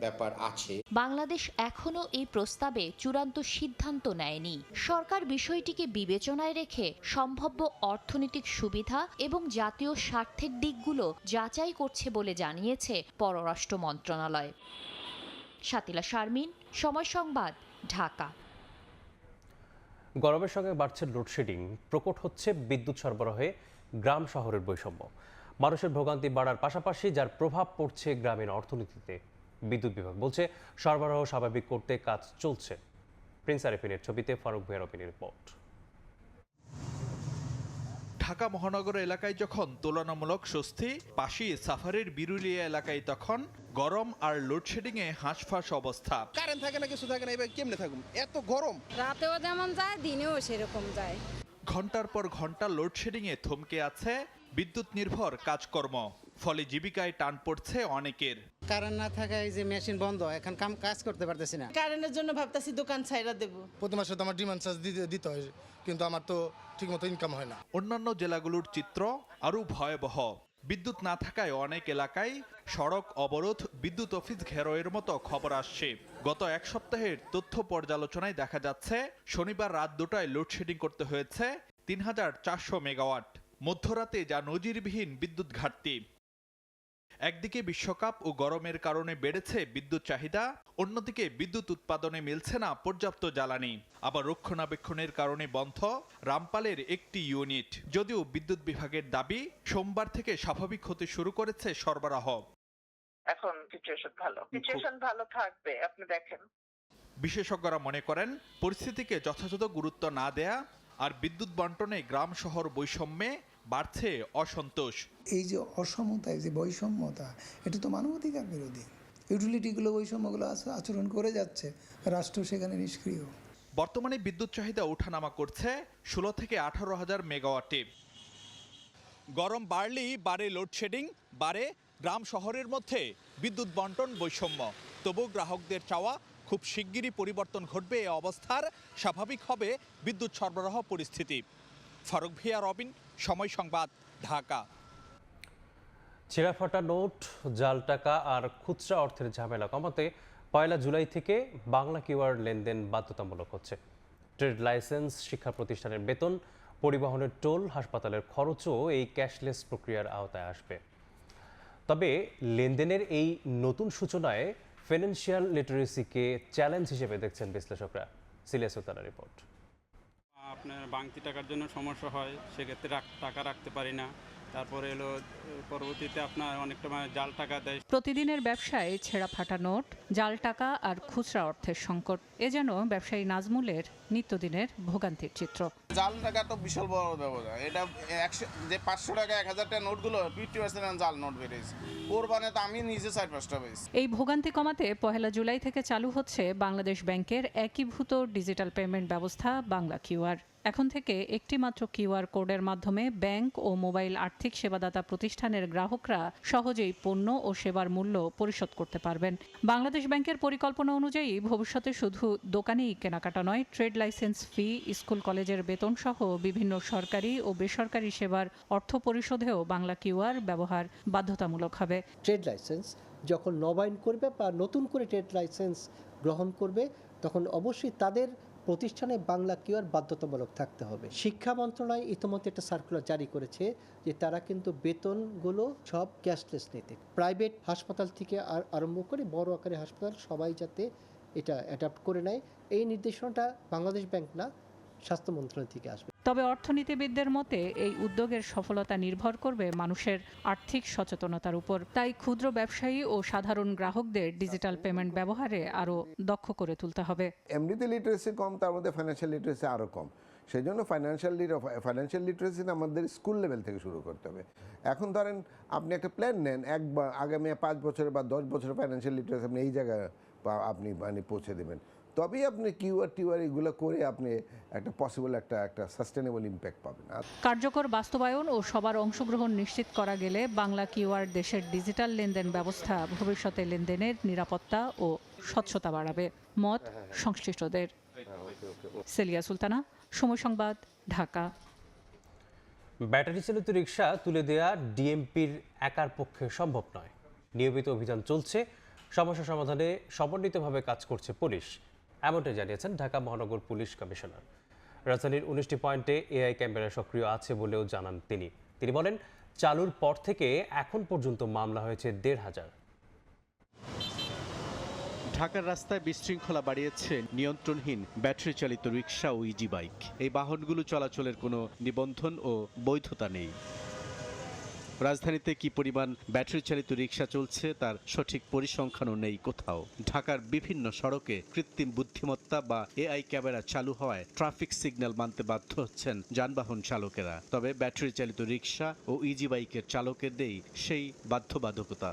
ব্যাপার আছে। বাংলাদেশ এখনো এই প্রস্তাবে চূড়ান্ত সিদ্ধান্ত নেয়নি। সরকার বিষয়টিকে বিবেচনায় রেখে সম্ভাব্য অর্থনৈতিক সুবিধা এবং জাতীয় স্বার্থের দিকগুলো যাচাই করছে বলে জানিয়েছে পররাষ্ট্র মন্ত্রণালয়। শাতিলা শারমিন, সময় সংবাদ, ঢাকা। গরমের সঙ্গে বাড়ছে লোডশেডিং, প্রকট হচ্ছে বিদ্যুৎ সরবরাহে গ্রাম শহরের বৈষম্য। মানুষের ভোগান্তি বাড়ার পাশাপাশি যার প্রভাব পড়ছে গ্রামীণ অর্থনীতিতে। বিদ্যুৎ বিভাগ বলছে সরবরাহ স্বাভাবিক করতে কাজ চলছে। প্রিন্স আরিফিনের ছবিতে ফারুক ভুঁইয়ার রিপোর্ট। ঢাকা মহানগর এলাকায় যখন তুলনামূলক স্বস্তি, পাশেই সাফারির বিরুলিয়া এলাকায় তখন গরম আর লোডশেডিংয়ে হাঁসফাঁস অবস্থা। কারেন্ট থাকে না, কিছু থাকে না, এবার কেমনে থাকুন? এত গরম, রাতেও যেমন যায় দিনেও সেরকম যায়। ঘন্টার পর ঘন্টা লোডশেডিংয়ে থমকে আছে বিদ্যুৎ নির্ভর কাজকর্ম, ফলে জীবিকায় টান পড়ছে অনেকের। কারেন্ট না থাকায় এই যে মেশিন বন্ধ, এখন কাজ করতে পারতেছি না। কারেন্টের জন্য ভাবতেছি দোকান ছাইরা দেব। প্রতি মাসে তো আমার ডিমান্ড চার্জ দিতে হয়, কিন্তু আমার তো ঠিকমতো ইনকাম হয় না। অন্যান্য জেলাগুলোর চিত্র আরও ভয়াবহ। বিদ্যুৎ না থাকায় অনেক এলাকায় সড়ক অবরোধ, বিদ্যুৎ অফিস ঘেরাওয়ের মতো খবর আসছে। গত এক সপ্তাহের তথ্য পর্যালোচনায় দেখা যাচ্ছে শনিবার রাত 2টায় লোডশেডিং করতে হয়েছে 3400 মেগাওয়াট, মধ্যরাতে যা নজিরবিহীন বিদ্যুৎ ঘাটতি। একদিকে বিশ্বকাপ ও গরমের কারণে বেড়েছে বিদ্যুৎ চাহিদা, অন্যদিকে বিদ্যুৎ উৎপাদনে মিলছে না পর্যাপ্ত জ্বালানি। আবার রক্ষণাবেক্ষণের কারণে বন্ধ রামপালের একটি ইউনিট। যদিও বিদ্যুৎ বিভাগের দাবি সোমবার থেকে স্বাভাবিক হতে শুরু করেছে সরবরাহ। এখন সিচুয়েশন ভালো থাকবে, আপনি দেখেন। বিশেষজ্ঞরা মনে করেন পরিস্থিতিকে যথাযথ গুরুত্ব না দেয়া আর বিদ্যুৎ বন্টনে গ্রাম শহর বৈষম্যে বাড়ছে অসন্তোষ। এই যে অসমতা, এই যে বৈষম্যতা, এটা তো মানবাধিকার বিরোধী। ইউটিলিটিগুলো বৈষম্যগুলো আচরণ করে যাচ্ছে, রাষ্ট্র সেখানে নিষ্ক্রিয়। বর্তমানে বিদ্যুৎ চাহিদা ওঠানামা করছে 16 থেকে 18,000 মেগাওয়াটে। গরম বাড়লেই বাড়ে লোডশেডিং, বাড়ে গ্রাম শহরের মধ্যে বিদ্যুৎ বন্টন বৈষম্য। তবু গ্রাহকদের চাওয়া খুব শিগগিরই পরিবর্তন ঘটবে এ অবস্থার, স্বাভাবিক হবে বিদ্যুৎ সরবরাহ পরিস্থিতি। ফারুক ভিয়া, রবিন, সময় সংবাদ, ঢাকা। ছেঁড়া ফাটা নোট, জাল টাকা আর খুচরা অর্থের ঝামেলা কমাতে 1 জুলাই থেকে বাংলা কিউআর লেনদেন বাধ্যতামূলক হচ্ছে। ট্রেড লাইসেন্স, শিক্ষা প্রতিষ্ঠানের বেতন, পরিবহনের টোল, হাসপাতালের খরচও এই ক্যাশলেস প্রক্রিয়ার আওতায় আসবে। তবে লেনদেনের এই নতুন সূচনায় ফাইন্যান্সিয়াল লিটারেসিকে চ্যালেঞ্জ হিসেবে দেখছেন বিশ্লেষকরা। সিলিয়া সুলতানার রিপোর্ট। আপনার বাংতি টাকার জন্য সমস্যা হয়, সেক্ষেত্রে টাকা রাখতে পারি না। তারপরে এলো পরবর্তীতে আপনার অনেকটা জাল টাকা দেয়। প্রতিদিনের ব্যবসায় ছেঁড়া ফাটা নোট, জাল টাকা আর খুচরা অর্থের সংকট এ যেন ব্যবসায়ী নাজমুলের নিত্যদিনের ভোগান্তির চিত্র। জাল টাকা তো বিশাল বড় ব্যবসা। এটা 500 টাকা 1000 টাকা নোটগুলো 50% জাল নোট বেরিয়েছে। কোরবানে তো আমি নিজে 4-5টা পেয়েছি। এই ভোগান্তি কমাতে 1 জুলাই থেকে চালু হচ্ছে বাংলাদেশ ব্যাংকের একীভূত ডিজিটাল পেমেন্ট ব্যবস্থা বাংলা কিউআর। এখন থেকে একটি মাত্র কিউআর কোডের মাধ্যমে ব্যাংক ও মোবাইল আর্থিক সেবাদাতা প্রতিষ্ঠানের গ্রাহকরা সহজেই পণ্য ও সেবার মূল্য পরিশোধ করতে পারবেন। বাংলাদেশ ব্যাংকের পরিকল্পনা অনুযায়ী ভবিষ্যতে শুধু দোকানেই কেনাকাটা নয়, ট্রেড লাইসেন্স ফি, স্কুল কলেজের বেতন সহ বিভিন্ন সরকারি ও বেসরকারি সেবার অর্থ পরিশোধেও বাংলা কিউআর ব্যবহার বাধ্যতামূলক হবে। ট্রেড লাইসেন্স যখন নবায়ন করবে বা নতুন করে ট্রেড লাইসেন্স গ্রহণ করবে, তখন অবশ্যই তাদের প্রতিষ্ঠানে বাংলা কিউআর বাধ্যতামূলক থাকতে হবে। শিক্ষা মন্ত্রণালয় ইতিমধ্যে একটা সার্কুলার জারি করেছে যে তারা কিন্তু বেতনগুলো সব ক্যাশলেস নিতে, প্রাইভেট হাসপাতাল থেকে আরম্ভ করে বড় আকারে হাসপাতাল সবাই যাতে এটা অ্যাডাপ্ট করে নেয়। এই নির্দেশনাটা বাংলাদেশ ব্যাংক না, স্বাস্থ্য মন্ত্রণালয় থেকে আসবে। তবে অর্থনীতিবিদদের মতে এই উদ্যোগের সফলতা নির্ভর করবে মানুষের আর্থিক সচেতনতার উপর। তাই ক্ষুদ্র ব্যবসায়ী ও সাধারণ গ্রাহকদের ডিজিটাল পেমেন্ট ব্যবহারে আরও দক্ষ করে তুলতে হবে। এমনিতে লিটারেসি কম, তার মধ্যে ফাইন্যান্সিয়াল লিটারেসি আরও কম। সেই জন্য ফাইন্যান্সিয়াল লিটারেসি আমাদের স্কুল লেভেল থেকে শুরু করতে হবে। এখন ধরেন আপনি একটা প্ল্যান নেন, আগামী 5 বছরে বা 10 বছরে ফাইন্যান্সিয়াল লিটারেসি আপনি এই জায়গায় আপনি পৌঁছে দেবেন। তবেই আপনি কিউআর এগুলো করে আপনি একটা পসিবল একটা সাস্টেনেবল ইম্প্যাক্ট পাবেন। কার্যকর বাস্তবায়ন ও সবার অংশগ্রহণ নিশ্চিত করা গেলে বাংলা কিউআর দেশের ডিজিটাল লেনদেন ব্যবস্থা ভবিষ্যতে লেনদেনের নিরাপত্তা ও স্বচ্ছতা বাড়াবে, মত সংশ্লিষ্টদের। সেলিয়া সুলতানা, সময় সংবাদ, ঢাকা। ব্যাটারি চালিত রিকশা তুলে দেয়া ডিএমপির একার পক্ষে সম্ভব নয়। নিয়মিত অভিযান চলছে, সমস্যা সমাধানে সমন্বিতভাবে কাজ করছে পুলিশ, এমনটাই জানিয়েছেন ঢাকা মহানগর পুলিশ কমিশনার। রাজধানীর 19টি পয়েন্টে এআই ক্যামেরা সক্রিয় আছে বলেও জানান তিনি বলেন, চালুর পর থেকে এখন পর্যন্ত মামলা হয়েছে 1,500। ঢাকার রাস্তায় বিশৃঙ্খলা বাড়িয়েছে নিয়ন্ত্রণহীন ব্যাটারি চালিত রিকশা ও ইজি বাইক। এই বাহনগুলো চলাচলের কোনো নিবন্ধন ও বৈধতা নেই। রাজধানীতে কি পরিমাণ ব্যাটারি চালিত রিকশা চলছে তার সঠিক পরিসংখ্যানও নেই কোথাও। ঢাকার বিভিন্ন সড়কে কৃত্রিম বুদ্ধিমত্তা বা এআই ক্যামেরা চালু হওয়ায় ট্রাফিক সিগন্যাল মানতে বাধ্য হচ্ছেন যানবাহন চালকেরা। তবে ব্যাটারি চালিত রিকশা ও ইজি বাইকের চালকদেরই সেই বাধ্যবাধকতা।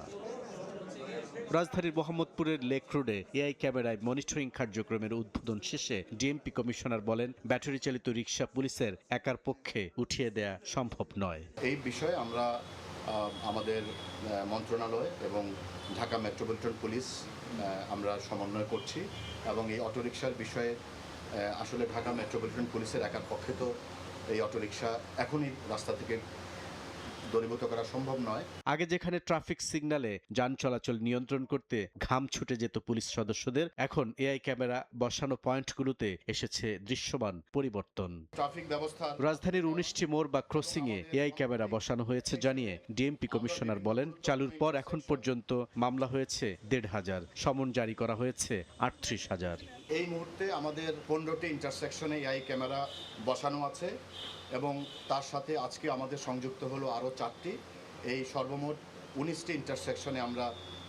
রাজধানীর মোহাম্মদপুরের লেক রোডে এআই ক্যামেরায় মনিটরিং কার্যক্রমের উদ্বোধন শেষে ডিএমপি কমিশনার বলেন, ব্যাটারি চালিত রিকশা পুলিশের একার পক্ষে উঠিয়ে দেয়া সম্ভব নয়। এই বিষয়ে আমরা আমাদের মন্ত্রণালয় এবং ঢাকা মেট্রোপলিটন পুলিশ আমরা সমন্বয় করছি এবং এই অটোরিকশার বিষয়ে আসলে ঢাকা মেট্রোপলিটন পুলিশের একার পক্ষে তো এই অটোরিকশা এখনই রাস্তা থেকে দূরীভূত করা সম্ভব নয়। আগে যেখানে ট্রাফিক সিগন্যালে যান চলাচল নিয়ন্ত্রণ করতে ঘাম ছুটে যেত পুলিশ সদস্যদের, এখন এআই ক্যামেরা বসানো পয়েন্টগুলোতে এসেছে দৃশ্যমান পরিবর্তন। ট্রাফিক ব্যবস্থা রাজধানীর 19টি মোড় বা ক্রসিংয়ে এআই ক্যামেরা বসানো হয়েছে জানিয়ে ডিএমপি কমিশনার বলেন, চালুর পর এখন পর্যন্ত মামলা হয়েছে 1,500, সমন জারি করা হয়েছে 38,000। এই মুহূর্তে আমাদের 15টি ইন্টারসেকশনে এআই ক্যামেরা বসানো আছে এবং তার সাথে আজকে আমাদের সংযুক্ত হলো আরও 4টি। এই সর্বমোট 19টি ইন্টারসেকশনে আমরা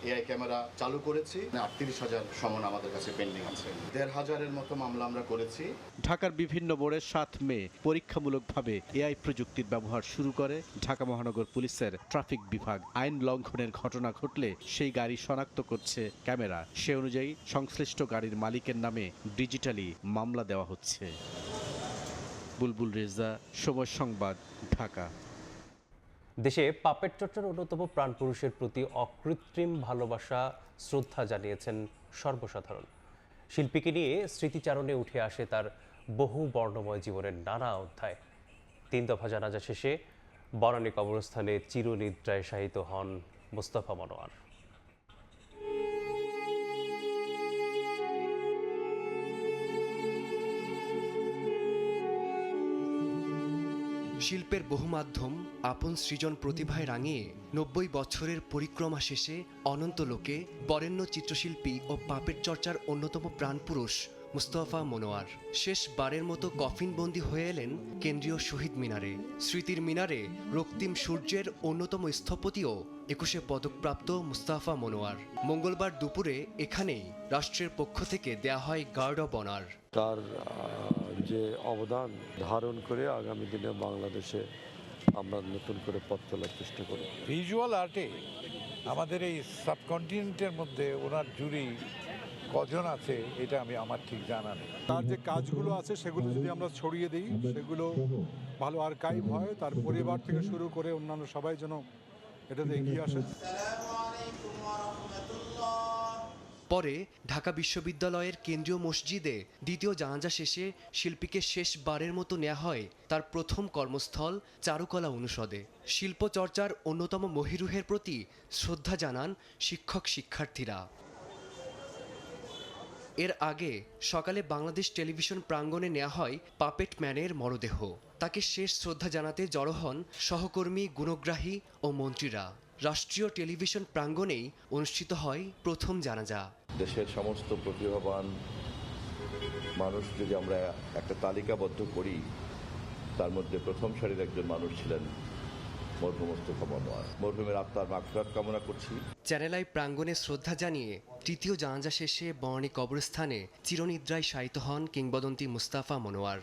এআই ক্যামেরা চালু করেছি। 38,000 সমন আমাদের কাছে পেন্ডিং আছে। 1,500-এর মতো মামলা আমরা করেছি। ঢাকার বিভিন্ন মোড়ে 7 মে পরীক্ষামূলকভাবে এআই প্রযুক্তির ব্যবহার শুরু করে ঢাকা মহানগর পুলিশের ট্রাফিক বিভাগ। আইন লঙ্ঘনের ঘটনা ঘটলে সেই গাড়ি শনাক্ত করছে ক্যামেরা। সে অনুযায়ী সংশ্লিষ্ট গাড়ির মালিকের নামে ডিজিটালি মামলা দেওয়া হচ্ছে। বুলবুল রেজা, সময় সংবাদ, ঢাকা। দেশে পাপেট চর্চার অন্যতম প্রাণপুরুষের প্রতি অকৃত্রিম ভালোবাসা, শ্রদ্ধা জানিয়েছেন সর্বসাধারণ। শিল্পীকে নিয়ে স্মৃতিচারণে উঠে আসে তার বহু বর্ণময় জীবনের নানা অধ্যায়। 3 দফা জানাজা শেষে বনানী কবরস্থানে চিরনিদ্রায় শায়িত হন মোস্তফা মনোয়ার। শিল্পের বহু মাধ্যম আপন সৃজন প্রতিভায় রাঙিয়ে 90 বছরের পরিক্রমা শেষে অনন্ত লোকে বরেণ্য চিত্রশিল্পী ও পাপেট চর্চার অন্যতম প্রাণপুরুষ মুস্তফা মনোয়ার শেষবারের মতো কফিনবন্দি হয়ে এলেন কেন্দ্রীয় শহীদ মিনারে। স্মৃতির মিনারে রক্তিম সূর্যের অন্যতম স্থপতিও 21শে পদকপ্রাপ্ত মুস্তফা মনোয়ার। মঙ্গলবার দুপুরে এখানেই রাষ্ট্রের পক্ষ থেকে দেয়া হয় গার্ড অব অনার। তার যে অবদান ধারণ করে আগামী দিনে বাংলাদেশে আমরা নতুন করে পথ চলার চেষ্টা করি। ভিজুয়াল আর্টে আমাদের এই সাবকন্টিনেন্টের মধ্যে ওনার জুরি কজন আছে এটা আমার ঠিক জানা নেই। তার যে কাজগুলো আছে সেগুলো যদি আমরা ছড়িয়ে দিই, সেগুলো ভালো আর্কাইভ হয়, তার পরিবার থেকে শুরু করে অন্যান্য সবাই যেন এটাতে এগিয়ে আসে। পরে ঢাকা বিশ্ববিদ্যালয়ের কেন্দ্রীয় মসজিদে দ্বিতীয় জানাজা শেষে শিল্পীকে শেষবারের মতো নেওয়া হয় তার প্রথম কর্মস্থল চারুকলা অনুষদে। শিল্পচর্চার অন্যতম মহিরুহের প্রতি শ্রদ্ধা জানান শিক্ষক শিক্ষার্থীরা। এর আগে সকালে বাংলাদেশ টেলিভিশন প্রাঙ্গণে নেওয়া হয় পাপেট ম্যানের মরদেহ। তাকে শেষ শ্রদ্ধা জানাতে জড়ো হন সহকর্মী, গুণগ্রাহী ও মন্ত্রীরা। রাষ্ট্রীয় টেলিভিশন প্রাঙ্গণেই অনুষ্ঠিত হয় প্রথম জানাজা। দেশের সমস্ত প্রতিভাবান মানুষ যদি আমরা একটা তালিকাবদ্ধ করি, তার মধ্যে প্রথম সারির একজন মানুষ ছিলেন মরহুম মোস্তফা মনোয়ার। মরহুমের আত্মার মাগফিরাত কামনা করছি। চ্যানেল আই প্রাঙ্গণে শ্রদ্ধা জানিয়ে তৃতীয় জানাজা শেষে বনানী কবরস্থানে চিরনিদ্রায় শায়িত হন কিংবদন্তি মুস্তাফা মনোয়ার।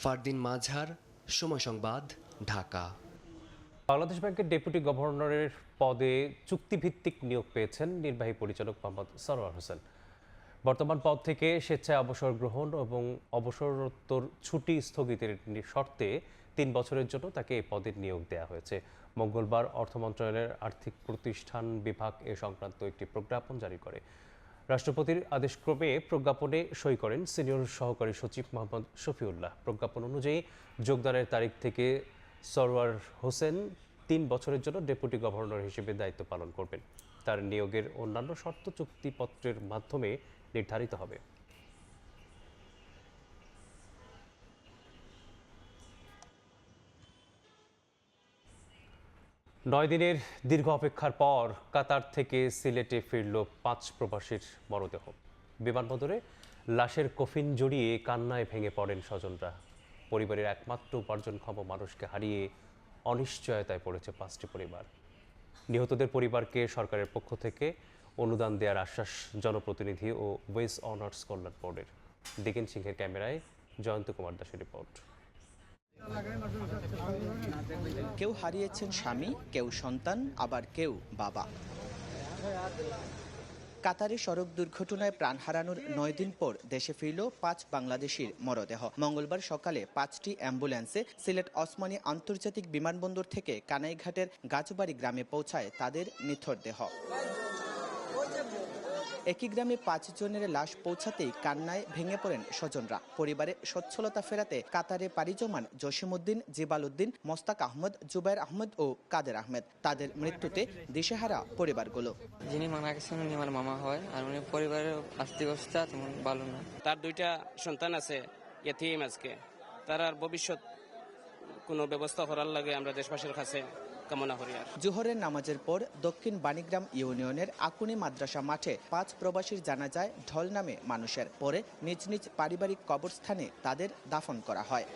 ফারদিন মাঝহার, সময় সংবাদ, ঢাকা। বাংলাদেশ ব্যাংকের ডেপুটি গভর্নরের পদে চুক্তিভিত্তিক নিয়োগ পেয়েছেন নির্বাহী পরিচালক মোহাম্মদ সরওয়ার হোসেন। বর্তমান পদ থেকে স্বেচ্ছায় অবসর গ্রহণ এবং অবসরোত্তর ছুটি স্থগিতের শর্তে 3 বছরের জন্য তাকে এই পদে নিয়োগ দেওয়া হয়েছে। মঙ্গলবার অর্থ মন্ত্রণালয়ের আর্থিক প্রতিষ্ঠান বিভাগ এ সংক্রান্ত একটি প্রজ্ঞাপন জারি করে। রাষ্ট্রপতির আদেশক্রমে প্রজ্ঞাপনে সই করেন সিনিয়র সহকারী সচিব মোহাম্মদ শফিউল্লাহ। প্রজ্ঞাপন অনুযায়ী যোগদানের তারিখ থেকে সরওয়ার হোসেন 3 বছরের জন্য ডেপুটি গভর্নর হিসেবে দায়িত্ব পালন করবেন। তার নিয়োগের অন্যান্য শর্ত চুক্তিপত্রের মাধ্যমে নির্ধারিত হবে। নয় দিনের দীর্ঘ অপেক্ষার পর কাতার থেকে সিলেটে ফিরল 5 প্রবাসীর মরদেহ। বিমানবন্দরে লাশের কফিন জড়িয়ে কান্নায় ভেঙে পড়েন স্বজনরা। পরিবারের একমাত্র উপার্জনক্ষম মানুষকে হারিয়ে অনিশ্চয়তায় পড়েছে 5টি পরিবার। নিহতদের পরিবারকে সরকারের পক্ষ থেকে অনুদান দেওয়ার আশ্বাস জনপ্রতিনিধি ও ওয়েস অনার্স কল্যাণ বোর্ডের। দিগেন সিংহের ক্যামেরায় জয়ন্ত কুমার দাসের রিপোর্ট। কেউ হারিয়েছেন স্বামী, কেউ সন্তান, আবার কেউ বাবা। কাতারে সড়ক দুর্ঘটনায় প্রাণ হারানোর 9 দিন পর দেশে ফিরল 5 বাংলাদেশির মরদেহ। মঙ্গলবার সকালে 5টি অ্যাম্বুলেন্সে সিলেট ওসমানী আন্তর্জাতিক বিমানবন্দর থেকে কানাইঘাটের গাছবাড়ি গ্রামে পৌঁছায় তাদের নিথর দেহ। একই গ্রামে 5 জনের লাশ পৌঁছাতেই কান্নায় ভেঙে পড়েন স্বজনরা। পরিবারে সচ্ছলতা ফেরাতে কাতারে পাড়ি জমান জসিমউদ্দিন, জিবালউদ্দিন, মোস্তাক আহমদ, জুবাইর আহমদ ও কাদের আহমেদ। তাদের মৃত্যুতে দিশেহারা পরিবারগুলো। যিনি মারা গেছেন উনি আমার মামা হয়, আর উনি পরিবারের আর্থিক অবস্থা তেমন ভালো না। তার 2টা সন্তান আছে, ইয়তীম আজকে। তার আর ভবিষ্যৎ কোনো ব্যবস্থা করার লাগে আমরা দেশবাসীর কাছে কামনা করি। জোহরের নামাজের পর দক্ষিণ বাণীগ্রাম ইউনিয়নের আকুনি মাদ্রাসা মাঠে 5 প্রবাসীর জানাজায় ঢল নামে মানুষের। পরে নিজ নিজ পারিবারিক কবরস্থানে তাদের দাফন করা হয়।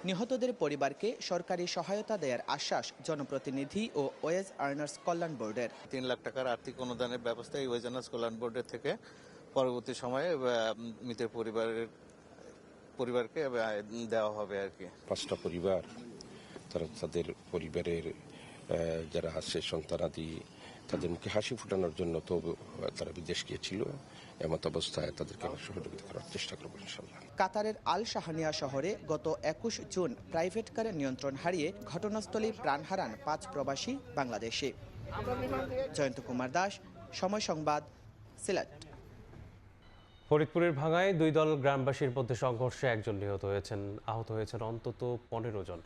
নিহতদের পরিবারকে সরকারি সহায়তা দেওয়ার আশ্বাস জনপ্রতিনিধি ও ওয়েজ আর্নার্স কল্যাণ বোর্ডের। 3 লাখ টাকার আর্থিক অনুদানের ব্যবস্থা এই ওয়েজ আর্নার্স কল্যাণ বোর্ডের থেকে পরবর্তী সময়ে মৃতের পরিবারকে দেওয়া হবে আর কি। 5টা পরিবার তারা তাদের পরিবারের যারা আছে সন্তানাদি তাদের মুখে হাসি ফোটানোর জন্য তো তারা বিদেশ গিয়েছিল। এমত অবস্থায় তাদেরকে আমরা সহযোগিতা করার চেষ্টা করবো ইনশাল্লাহ। কাতারের আল শাহানিয়া শহরে গত 21 জুন প্রাইভেট কারের নিয়ন্ত্রণ হারিয়ে ঘটনাস্থলেই প্রাণ হারান 5 প্রবাসী বাংলাদেশি। জয়ন্ত কুমার দাস, সময় সংবাদ, সিলেট। ফরিদপুরের ভাঙায় 2 দল গ্রামবাসীর মধ্যে সংঘর্ষে 1 জন নিহত হয়েছেন, আহত হয়েছেন অন্তত 15 জন।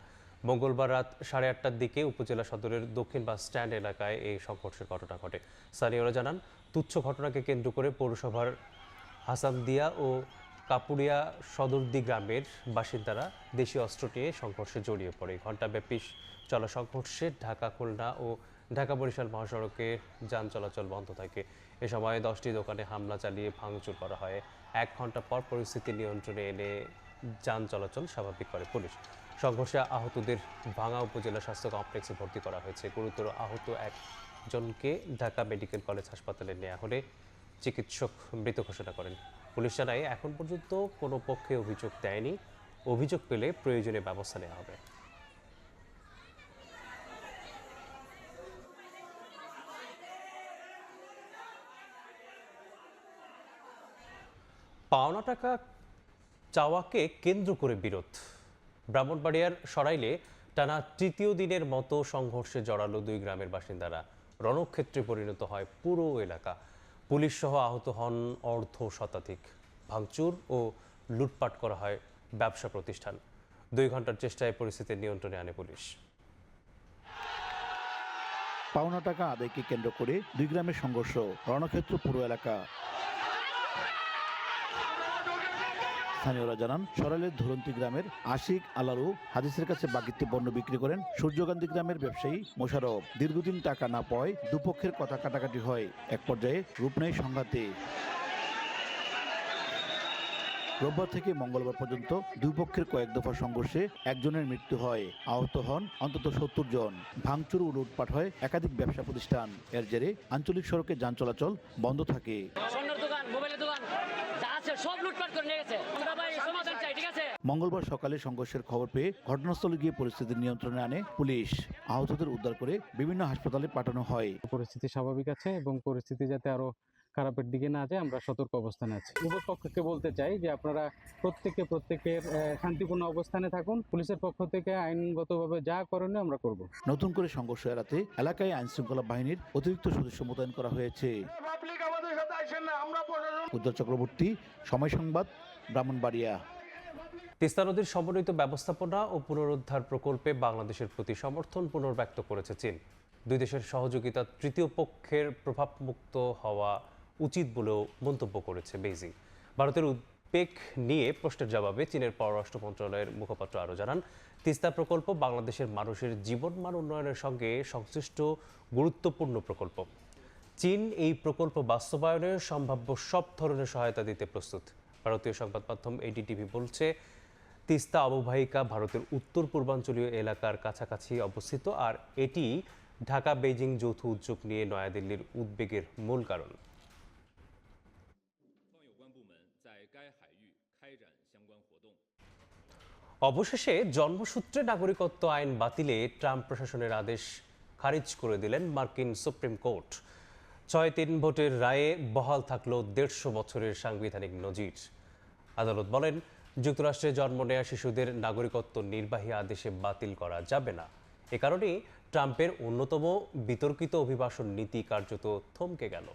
মঙ্গলবার রাত 8:30টার দিকে উপজেলা সদরের দক্ষিণ বাস স্ট্যান্ড এলাকায় এই সংঘর্ষের ঘটনা ঘটে। স্থানীয়রা জানান, তুচ্ছ ঘটনাকে কেন্দ্র করে পৌরসভার হাসানদিয়া ও কাপুরিয়া সদরদি গ্রামের বাসিন্দারা দেশীয় অস্ত্র নিয়ে সংঘর্ষে জড়িয়ে পড়ে। ঘণ্টাব্যাপী চলা সংঘর্ষে ঢাকা খুলনা ও ঢাকা বরিশাল মহাসড়কে যান চলাচল বন্ধ থাকে। এ সময় 10টি দোকানে হামলা চালিয়ে ভাঙচুর করা হয়। 1 ঘণ্টা পর পরিস্থিতি নিয়ন্ত্রণে এনে যান চলাচল স্বাভাবিক করে পুলিশ। সংঘর্ষে আহতদের ভাঙা উপজেলা স্বাস্থ্য কমপ্লেক্সে ভর্তি করা হয়েছে। গুরুতর আহত 1 জনকে ঢাকা মেডিকেল কলেজ হাসপাতালে নেওয়া হলে চিকিৎসক মৃত ঘোষণা করেন। পুলিশ জানায়, এখন পর্যন্ত কোনো পক্ষে অভিযোগ দেয়নি। অভিযোগ পেলে প্রয়োজনীয় ব্যবস্থা নেওয়া হবে। পাওনা টাকা চাওয়াকে কেন্দ্র করে বিরোধ। ব্রাহ্মণবাড়িয়ার সরাইলে টানা 3য় দিনের মতো সংঘর্ষে জড়ালো 2 গ্রামের বাসিন্দারা। রণক্ষেত্রে পরিণত হয় পুরো এলাকা। পুলিশ সহ আহত হন অর্ধ শতাধিক। ভাঙচুর ও লুটপাট করা হয় ব্যবসা প্রতিষ্ঠান। 2 ঘন্টার চেষ্টায় পরিস্থিতি নিয়ন্ত্রণে আনে পুলিশ। পাওনা টাকা আদায়কে কেন্দ্র করে 2 গ্রামের সংঘর্ষ, রণক্ষেত্র পুরো এলাকা। স্থানীয়রা জানান, সরাইলের ধরন্তি গ্রামের আশিক আলারু হাদিসের কাছে বাকিতে পণ্য বিক্রি করেন সূর্যকান্তি গ্রামের ব্যবসায়ী মোশারফ। দীর্ঘদিন টাকা না পাওয়ায় দুপক্ষের কথা কাটাকাটি হয়। এক পর্যায়ে রূপ নেয় সংঘাতে। রোববার থেকে মঙ্গলবার পর্যন্ত 2 পক্ষের কয়েক দফা সংঘর্ষে 1 জনের মৃত্যু হয়, আহত হন অন্তত 70 জন। ভাঙচুর ও লুটপাট হয় একাধিক ব্যবসা প্রতিষ্ঠান। এর জেরে আঞ্চলিক সড়কে যান চলাচল বন্ধ থাকে। মঙ্গলবার সকালে সংঘর্ষের খবর পেয়ে ঘটনাস্থলে গিয়ে পরিস্থিতি নিয়ন্ত্রণে আনে পুলিশ। আহতদের উদ্ধার করে বিভিন্ন হাসপাতালে পাঠানো হয়। পরিস্থিতি স্বাভাবিক আছে এবং পরিস্থিতি যাতে আরো খারাপের দিকে না যায় আমরা সতর্ক অবস্থানে আছি। উভয় পক্ষকে বলতে চাই যে আপনারা প্রত্যেকের শান্তিপূর্ণ অবস্থানে থাকুন। পুলিশের পক্ষ থেকে আইনগতভাবে যা করণীয় আমরা করব। নতুন করে সংঘর্ষ এড়াতে এলাকায় আইন শৃঙ্খলা বাহিনীর অতিরিক্ত সদস্য মোতায়েন করা হয়েছে। উজ্জ্বল চক্রবর্তী, সময় সংবাদ, ব্রাহ্মণবাড়িয়া। তিস্তা নদীর সমন্বিত ব্যবস্থাপনা ও পুনরুদ্ধার প্রকল্পে বাংলাদেশের প্রতি সমর্থন পুনর্ব্যক্ত করেছে চীন। 2 দেশের সহযোগিতা তৃতীয় পক্ষের প্রভাবমুক্ত হওয়া উচিত বলেও মন্তব্য করেছে বেইজিং। ভারতের উদ্বেগ নিয়ে প্রশ্নের জবাবে চীনের পররাষ্ট্র মন্ত্রণালয়ের মুখপাত্র আরও জানান, তিস্তা প্রকল্প বাংলাদেশের মানুষের জীবনমান উন্নয়নের সঙ্গে সংশ্লিষ্ট গুরুত্বপূর্ণ প্রকল্প। চীন এই প্রকল্প বাস্তবায়নে সম্ভাব্য সব ধরনের সহায়তা দিতে প্রস্তুত। ভারতীয় সংবাদ মাধ্যম এডিটিভি বলছে, তিস্তা অববাহিকা ভারতের উত্তর পূর্বাঞ্চলীয় এলাকার কাছাকাছি অবস্থিত, আর এটি ঢাকা বেইজিং যৌথ উদ্যোগ নিয়ে নয়াদিল্লির উদ্বেগের মূল কারণ। অবশেষে জন্মসূত্রে নাগরিকত্ব আইন বাতিলে ট্রাম্প প্রশাসনের আদেশ খারিজ করে দিলেন মার্কিন সুপ্রিম কোর্ট। 6-3 ভোটের রায়ে বহাল থাকলো 150 বছরের সাংবিধানিক নজির। আদালত বলেন, যুক্তরাষ্ট্রে জন্ম নেয়া শিশুদের নাগরিকত্ব নির্বাহী আদেশে বাতিল করা যাবে না। এ কারণেই ট্রাম্পের অন্যতম বিতর্কিত অভিবাসন নীতি কার্যত থমকে গেল।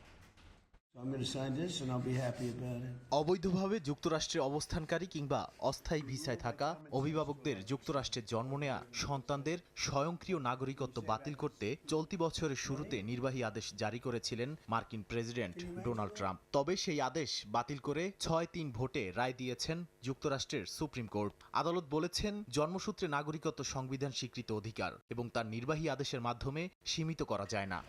অবৈধভাবে যুক্তরাষ্ট্রে অবস্থানকারী কিংবা অস্থায়ী ভিসায় থাকা অভিভাবকদের যুক্তরাষ্ট্রে জন্ম নেয়া সন্তানদের স্বয়ংক্রিয় নাগরিকত্ব বাতিল করতে চলতি বছরের শুরুতে নির্বাহী আদেশ জারি করেছিলেন মার্কিন প্রেসিডেন্ট ডোনাল্ড ট্রাম্প। তবে সেই আদেশ বাতিল করে 6-3 ভোটে রায় দিয়েছেন যুক্তরাষ্ট্রের সুপ্রিম কোর্ট। আদালত বলেছেন, জন্মসূত্রে নাগরিকত্ব সংবিধান স্বীকৃত অধিকার এবং তার নির্বাহী আদেশের মাধ্যমে সীমিত করা যায় না।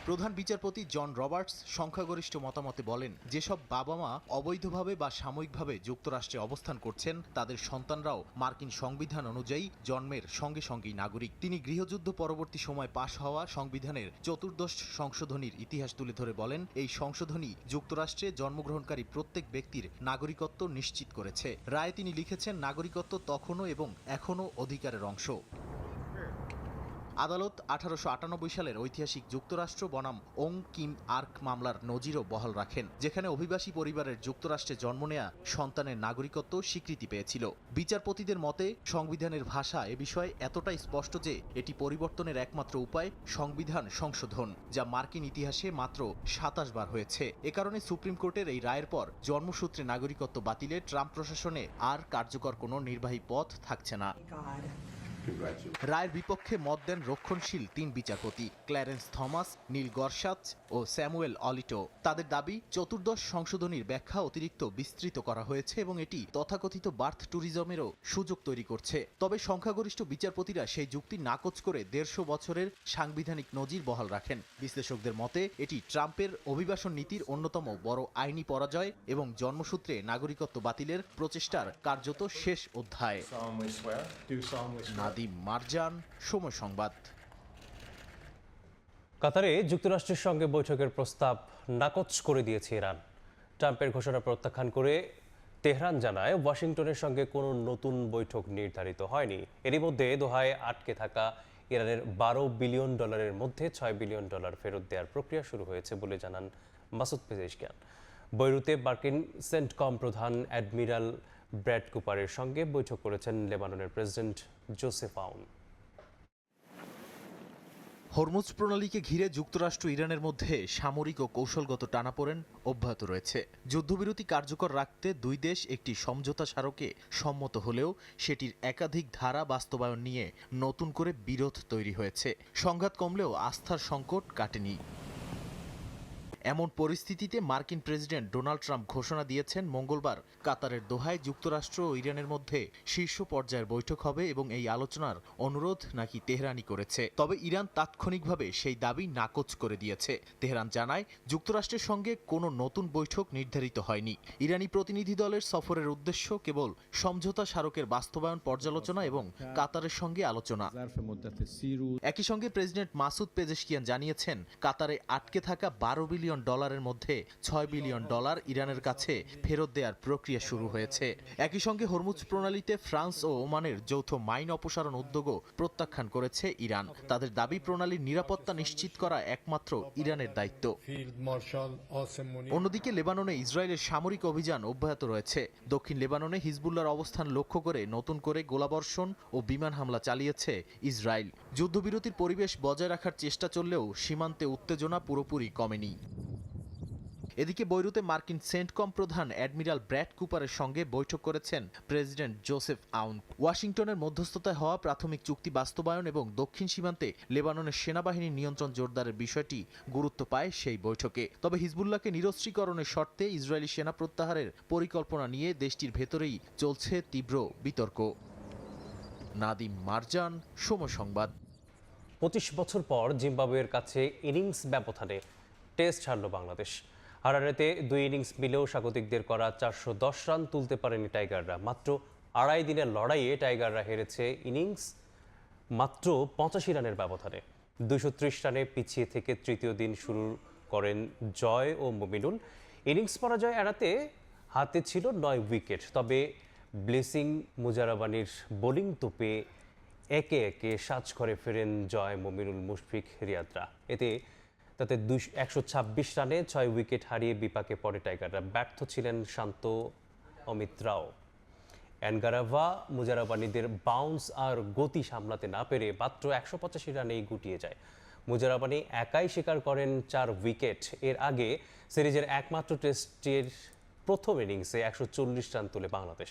প্রধান বিচারপতি জন রবার্টস সংখ্যাগরিষ্ঠ মতামতে বলেন, যেসব বাবা মা অবৈধভাবে বা সাময়িকভাবে যুক্তরাষ্ট্রে অবস্থান করছেন তাদের সন্তানরাও মার্কিন সংবিধান অনুযায়ী জন্মের সঙ্গে সঙ্গেই নাগরিক। তিনি গৃহযুদ্ধ পরবর্তী সময় পাশ হওয়া সংবিধানের 14th সংশোধনীর ইতিহাস তুলে ধরে বলেন, এই সংশোধনী যুক্তরাষ্ট্রে জন্মগ্রহণকারী প্রত্যেক ব্যক্তির নাগরিকত্ব নিশ্চিত করেছে। রায়ে তিনি লিখেছেন, নাগরিকত্ব তখনও এবং এখনও অধিকারের অংশ। আদালত 1898 সালের ঐতিহাসিক যুক্তরাষ্ট্র বনাম ওং কিম আর্ক মামলার নজিরও বহাল রাখেন, যেখানে অভিবাসী পরিবারের যুক্তরাষ্ট্রে জন্ম নেয়া সন্তানের নাগরিকত্ব স্বীকৃতি পেয়েছিল। বিচারপতিদের মতে, সংবিধানের ভাষা এ বিষয়ে এতটাই স্পষ্ট যে এটি পরিবর্তনের একমাত্র উপায় সংবিধান সংশোধন, যা মার্কিন ইতিহাসে মাত্র 27 বার হয়েছে। এ কারণে সুপ্রিম কোর্টের এই রায়ের পর জন্মসূত্রে নাগরিকত্ব বাতিলে ট্রাম্প প্রশাসনে আর কার্যকর কোনো নির্বাহী পথ থাকছে না। রায়ের বিপক্ষে মত দেন রক্ষণশীল 3 বিচারপতি ক্ল্যারেন্স থমাস, নীল গরসাচ ও স্যামুয়েল অলিটো। তাদের দাবি, 14th সংশোধনীর ব্যাখ্যা অতিরিক্ত বিস্তৃত করা হয়েছে এবং এটি তথাকথিত বার্থ ট্যুরিজমেরও সুযোগ তৈরি করছে। তবে সংখ্যাগরিষ্ঠ বিচারপতিরা সেই যুক্তি নাকচ করে 150 বছরের সাংবিধানিক নজির বহাল রাখেন। বিশ্লেষকদের মতে, এটি ট্রাম্পের অভিবাসন নীতির অন্যতম বড় আইনি পরাজয় এবং জন্মসূত্রে নাগরিকত্ব বাতিলের প্রচেষ্টার কার্যত শেষ অধ্যায়। নাদিম মারজান, সময় সংবাদ। কাতারে যুক্তরাষ্ট্রের সঙ্গে বৈঠকের প্রস্তাব নাকচ করে দিয়েছে ইরান। ট্রাম্পের ঘোষণা প্রত্যাখ্যান করে তেহরান জানায়, ওয়াশিংটনের সঙ্গে কোনো নতুন বৈঠক নির্ধারিত হয়নি। এরই মধ্যে দোহায় আটকে থাকা ইরানের $12 বিলিয়ন মধ্যে $6 বিলিয়ন ফেরত দেওয়ার প্রক্রিয়া শুরু হয়েছে বলে জানান মাসুদ পেজেশকিয়ান। বৈরুতে মার্কিন সেন্টকম প্রধান অ্যাডমিরাল ব্র্যাড কুপারের সঙ্গে বৈঠক করেছেন লেবাননের প্রেসিডেন্ট জোসেফ আউন। হরমুজ প্রণালীকে ঘিরে যুক্তরাষ্ট্র ইরানের মধ্যে সামরিক ও কৌশলগত টানাপোড়েন অব্যাহত রয়েছে। যুদ্ধবিরতি কার্যকর রাখতে দুই দেশ একটি সমঝোতা স্মারকে সম্মত হলেও সেটির একাধিক ধারা বাস্তবায়ন নিয়ে নতুন করে বিরোধ তৈরি হয়েছে। সংঘাত কমলেও আস্থার সংকট কাটেনি। এমন পরিস্থিতিতে মার্কিন প্রেসিডেন্ট ডোনাল্ড ট্রাম্প ঘোষণা দিয়েছেন, মঙ্গলবার কাতারের দোহায় যুক্তরাষ্ট্র ও ইরানের মধ্যে শীর্ষ পর্যায়ের বৈঠক হবে এবং এই আলোচনার অনুরোধ নাকি তেহরানই করেছে। তবে ইরান তাৎক্ষণিকভাবে সেই দাবি নাকচ করে দিয়েছে। তেহরান জানায়, যুক্তরাষ্ট্রের সঙ্গে কোনো নতুন বৈঠক নির্ধারিত হয়নি। ইরানি প্রতিনিধি দলের সফরের উদ্দেশ্য কেবল সমঝোতা স্মারকের বাস্তবায়ন পর্যালোচনা এবং কাতারের সঙ্গে আলোচনা। একই সঙ্গে প্রেসিডেন্ট মাসুদ পেজেশকিয়ান জানিয়েছেন, কাতারে আটকে থাকা $12 বিলিয়ন মধ্যে $6 বিলিয়ন ইরানের কাছে ফেরত দেওয়ার প্রক্রিয়া শুরু হয়েছে। একই সঙ্গে হরমুজ প্রণালীতে ফ্রান্স ও ওমানের যৌথ মাইন অপসারণ উদ্যোগও প্রত্যাখ্যান করেছে ইরান। তাদের দাবি, প্রণালীর নিরাপত্তা নিশ্চিত করা একমাত্র ইরানের দায়িত্ব। অন্যদিকে লেবাননে ইসরায়েলের সামরিক অভিযান অব্যাহত রয়েছে। দক্ষিণ লেবাননে হিজবুল্লাহর অবস্থান লক্ষ্য করে নতুন করে গোলাবর্ষণ ও বিমান হামলা চালিয়েছে ইসরায়েল। যুদ্ধবিরতির পরিবেশ বজায় রাখার চেষ্টা চললেও সীমান্তে উত্তেজনা পুরোপুরি কমেনি। এদিকে বৈরুতে মার্কিন সেন্টকম প্রধান অ্যাডমিরাল ব্র্যাড কুপারের সঙ্গে বৈঠক করেছেন প্রেসিডেন্ট জোসেফ আউন। ওয়াশিংটনের মধ্যস্থতায় হওয়া প্রাথমিক চুক্তি বাস্তবায়ন এবং দক্ষিণ সীমান্তে লেবাননের সেনাবাহিনীর নিয়ন্ত্রণ জোরদারের বিষয়টি গুরুত্ব পায় সেই বৈঠকে। তবে হিজবুল্লাহকে নিরস্ত্রীকরণের শর্তে ইসরায়েলি সেনা প্রত্যাহারের পরিকল্পনা নিয়ে দেশটির ভেতরেই চলছে তীব্র বিতর্ক। নাদিম মারজান, সময় সংবাদ। 25 বছর পর জিম্বাবুয়ের কাছে ইনিংস ব্যবধানে টেস্ট হারল বাংলাদেশ। হারারেতে 2 ইনিংস মিলেও স্বাগতিকদের করা 410 রান তুলতে পারেনি টাইগাররা। মাত্র আড়াই দিনের লড়াইয়ে টাইগাররা হেরেছে ইনিংস মাত্র 85 রানের ব্যবধানে। 230 রানে পিছিয়ে থেকে তৃতীয় দিন শুরু করেন জয় ও মুমিনুল। ইনিংস পরাজয় এড়াতে হাতে ছিল 9 উইকেট, তবে ব্লেসিং মুজারাবানির বোলিং তোপে একে একে সাজ করে ফেরেন জয়, মুমিনুল, মুশফিক, রিয়াদরা। তাতে 126 রানে 6 উইকেট হারিয়ে বিপাকে পড়ে টাইগাররা। ব্যর্থ ছিলেন শান্ত, অমিত রাও। অ্যানগারাভা মুজারাবানিদের বাউন্স আর গতি সামলাতে না পেরে মাত্র 185 রানেই গুটিয়ে যায়। মুজারাবানি একাই শিকার করেন 4 উইকেট। এর আগে সিরিজের একমাত্র টেস্টের প্রথম ইনিংসে 140 রান তোলে বাংলাদেশ।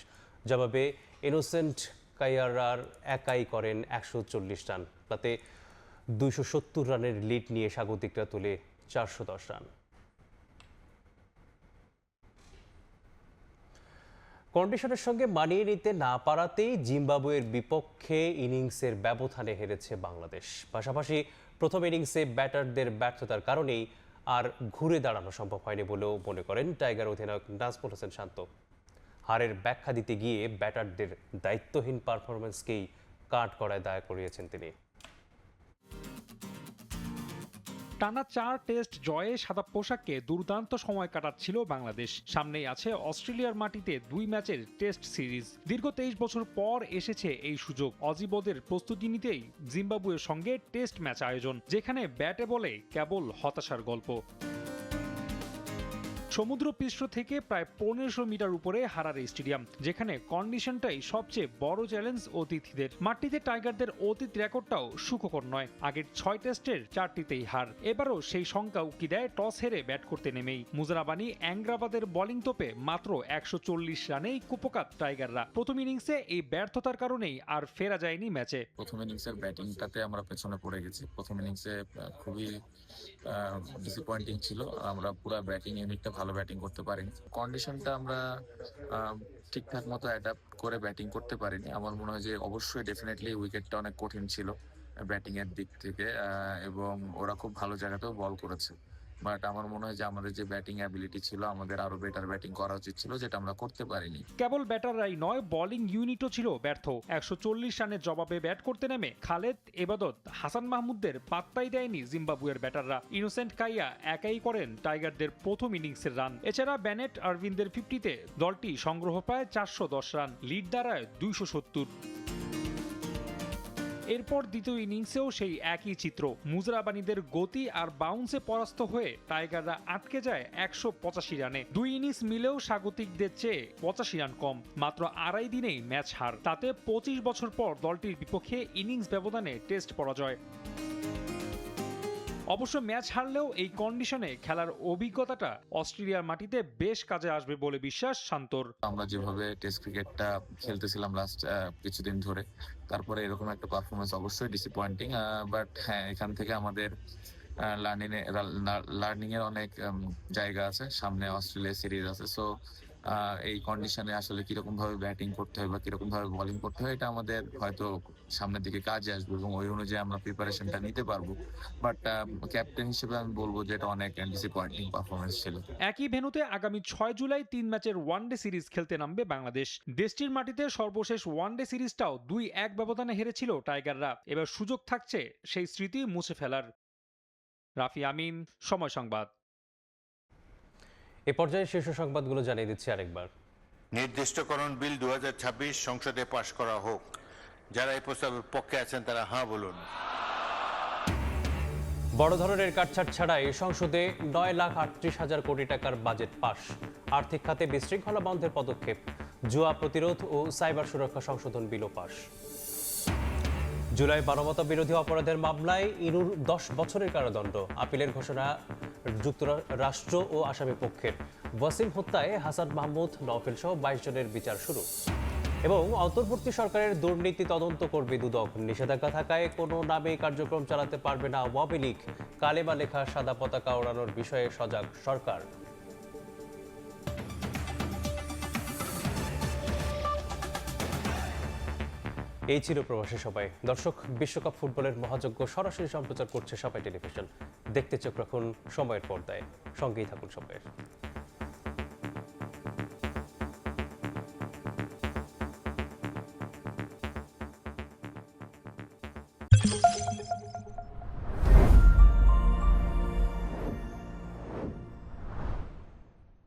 জবাবে ইনোসেন্ট কাইয়ারার একাই করেন 140 রান। তাতে 270 রানের লিড নিয়ে স্বাগতিকরা তোলে 410 রান। কন্ডিশনের সঙ্গে মানিয়ে নিতে না পারাতেই জিম্বাবুয়ের বিপক্ষে ইনিংসের ব্যবধানে হেরেছে বাংলাদেশ। পাশাপাশি প্রথম ইনিংসে ব্যাটারদের ব্যর্থতার কারণেই আর ঘুরে দাঁড়ানো সম্ভব হয়নি বলেও মনে করেন টাইগার অধিনায়ক নাজমুল হোসেন শান্ত। হারের ব্যাখ্যা দিতে গিয়ে ব্যাটারদের দায়িত্বহীন পারফরম্যান্সকেই কাঠগড়ায় দায় করিয়েছেন তিনি। টানা 4 টেস্ট জয়ে সাদা পোশাকে দুর্দান্ত সময় কাটাচ্ছিল বাংলাদেশ। সামনেই আছে অস্ট্রেলিয়ার মাটিতে 2 ম্যাচের টেস্ট সিরিজ। দীর্ঘ 23 বছর পর এসেছে এই সুযোগ। অজিবোদের প্রস্তুতি নিতেই জিম্বাবুয়ের সঙ্গে টেস্ট ম্যাচ আয়োজন, যেখানে ব্যাটে বলে কেবল হতাশার গল্প। সমুদ্রপৃষ্ঠ থেকে প্রায় 1500 মিটার উপরে হারারে স্টেডিয়াম, যেখানে কন্ডিশনটাই সবচেয়ে বড় চ্যালেঞ্জ অতিথিদের। মাটিতে টাইগারদের অতীত রেকর্ডটাও সুখকর নয়। আগের 6 টেস্টের 4টিতেই হার। এবারও সেই শঙ্কা উকি দেয় টস হেরে ব্যাট করতে নেমেই। মুজারাবানি অ্যাংরাবাদের বোলিং তোপে মাত্র 140 রানেই কুপোকাত টাইগাররা। প্রথম ইনিংসে এই ব্যর্থতার কারণেই আর ফেরা যায়নি ম্যাচে। প্রথম ইনিংসের ব্যাটিংটাতে আমরা পেছনে পড়ে গেছি। প্রথম ইনিংসে খুবই ডিসঅ্যাপয়েন্টিং ছিল। আমরা পুরো ব্যাটিং ইউনিটটা ভালো ব্যাটিং করতে পারিনি। কন্ডিশনটা আমরা ঠিকঠাক মতো অ্যাডাপ্ট করে ব্যাটিং করতে পারিনি। আমার মনে হয় যে অবশ্যই ডেফিনেটলি উইকেটটা অনেক কঠিন ছিল ব্যাটিং এর দিক থেকে, এবং ওরা খুব ভালো জায়গাতেও বল করেছে। বাট আমার মনে হয় যে আমাদের যে ব্যাটিং অ্যাবিলিটি ছিল, আমাদের আরো বেটার ব্যাটিং করা উচিত ছিল, যেটা আমরা করতে পারিনি। কেবল ব্যাটাররাই নয়, বোলিং ইউনিটও ছিল ব্যর্থ। 140 রানের জবাবে ব্যাট করতে নেমে খালেদ, এবাদত, হাসান মাহমুদদের পাত্তাই দেয়নি জিম্বাবুয়ের ব্যাটাররা। ইনোসেন্ট কাইয়া একাই করেন টাইগারদের প্রথম ইনিংসের রান। এছাড়া ব্যানেট, আরভিন্দের 50-তে দলটি সংগ্রহ পায় 410 রান, লিড দাঁড়ায় 270। এরপর দ্বিতীয় ইনিংসেও সেই একই চিত্র। মুজারাবানিদের গতি আর বাউন্সে পরাস্ত হয়ে টাইগাররা আটকে যায় 185 রানে। 2 ইনিংস মিলেও স্বাগতিকদের চেয়ে 85 রান কম। মাত্র আড়াই দিনেই ম্যাচ হার। তাতে 25 বছর পর দলটির বিপক্ষে ইনিংস ব্যবধানে টেস্ট পরাজয়। অবশ্য ম্যাচ হারলেও এই কন্ডিশনে খেলার অভিজ্ঞতাটা অস্ট্রেলিয়ার মাটিতে বেশ কাজে আসবে বলে বিশ্বাস শান্তর। আমরা যেভাবে টেস্ট ক্রিকেটটা খেলতেছিলাম লাস্ট কিছুদিন ধরে, তারপরে এরকম একটা পারফরমেন্স অবশ্যই ডিসঅ্যাপয়েন্টিং। বাট হ্যাঁ, এখান থেকে আমাদের লার্নিং এর অনেক জায়গা আছে। সামনে অস্ট্রেলিয়া সিরিজ আছে। সো এই কন্ডিশনে আসলে কিরকম ভাবে ব্যাটিং করতে হয় বা কিরকম ভাবে বোলিং করতে হয়, এটা আমাদের হয়তো সামনের দিকে কাজে আসবে এবং ওই অনুযায়ী আমরা প্রিপারেশনটা নিতে পারবো। বাট ক্যাপ্টেন হিসেবে আমি বলবো যে এটা অনেক ডিসঅ্যাপয়েন্টিং পারফরমেন্স ছিল। একই ভেন্যুতে আগামী 6 জুলাই 3 ম্যাচের ওয়ানডে সিরিজ খেলতে নামবে বাংলাদেশ। দেশটির মাটিতে সর্বশেষ ওয়ানডে সিরিজটাও 2-1 ব্যবধানে হেরেছিল টাইগাররা। এবার সুযোগ থাকছে সেই স্মৃতি মুছে ফেলার। রাফি আমিন, সময় সংবাদ। এ পর্যায়ে শীর্ষ সংবাদগুলো জানিয়ে দিচ্ছি আরেকবার। নির্দিষ্টকরণ বিল 2026 সংসদে পাশ করা হোক। যারা এই প্রস্তাবের পক্ষে আছেন তারা হ্যাঁ বলুন। বড় ধরনের কাটছাট ছাড়াই সংসদে 9,38,000 কোটি টাকার বাজেট পাস। আর্থিক খাতে বিশৃঙ্খলা বন্ধের পদক্ষেপ। জুয়া প্রতিরোধ ও সাইবার সুরক্ষা সংশোধন বিলও পাস। জুলাই মানবতা বিরোধী অপরাধের মামলায় ইনুর 10 বছরের কারাদণ্ড। আপিলের ঘোষণা যুক্তরাষ্ট্র ও আসামি পক্ষের। ওয়াসিম হত্যায় হাসান মাহমুদ, নওফেল সহ 22 জনের বিচার শুরু। এবং অন্তর্বর্তী সরকারের দুর্নীতি তদন্ত করবে দুদক। নিষেধাজ্ঞা থাকায় কোনো নামে কার্যক্রম চালাতে পারবে না আওয়ামী লীগ। কালেমা লেখা সাদা পতাকা ওড়ানোর বিষয়ে সজাগ সরকার। এই ছিল প্রবাসী সবাই। দর্শক, বিশ্বকাপ ফুটবলের মহাযজ্ঞ সরাসরি সম্প্রচার করছে সবাই টেলিভিশন। দেখতে চোখ রাখুন সময়ের পর্দায়। সঙ্গেই থাকুন সবাই।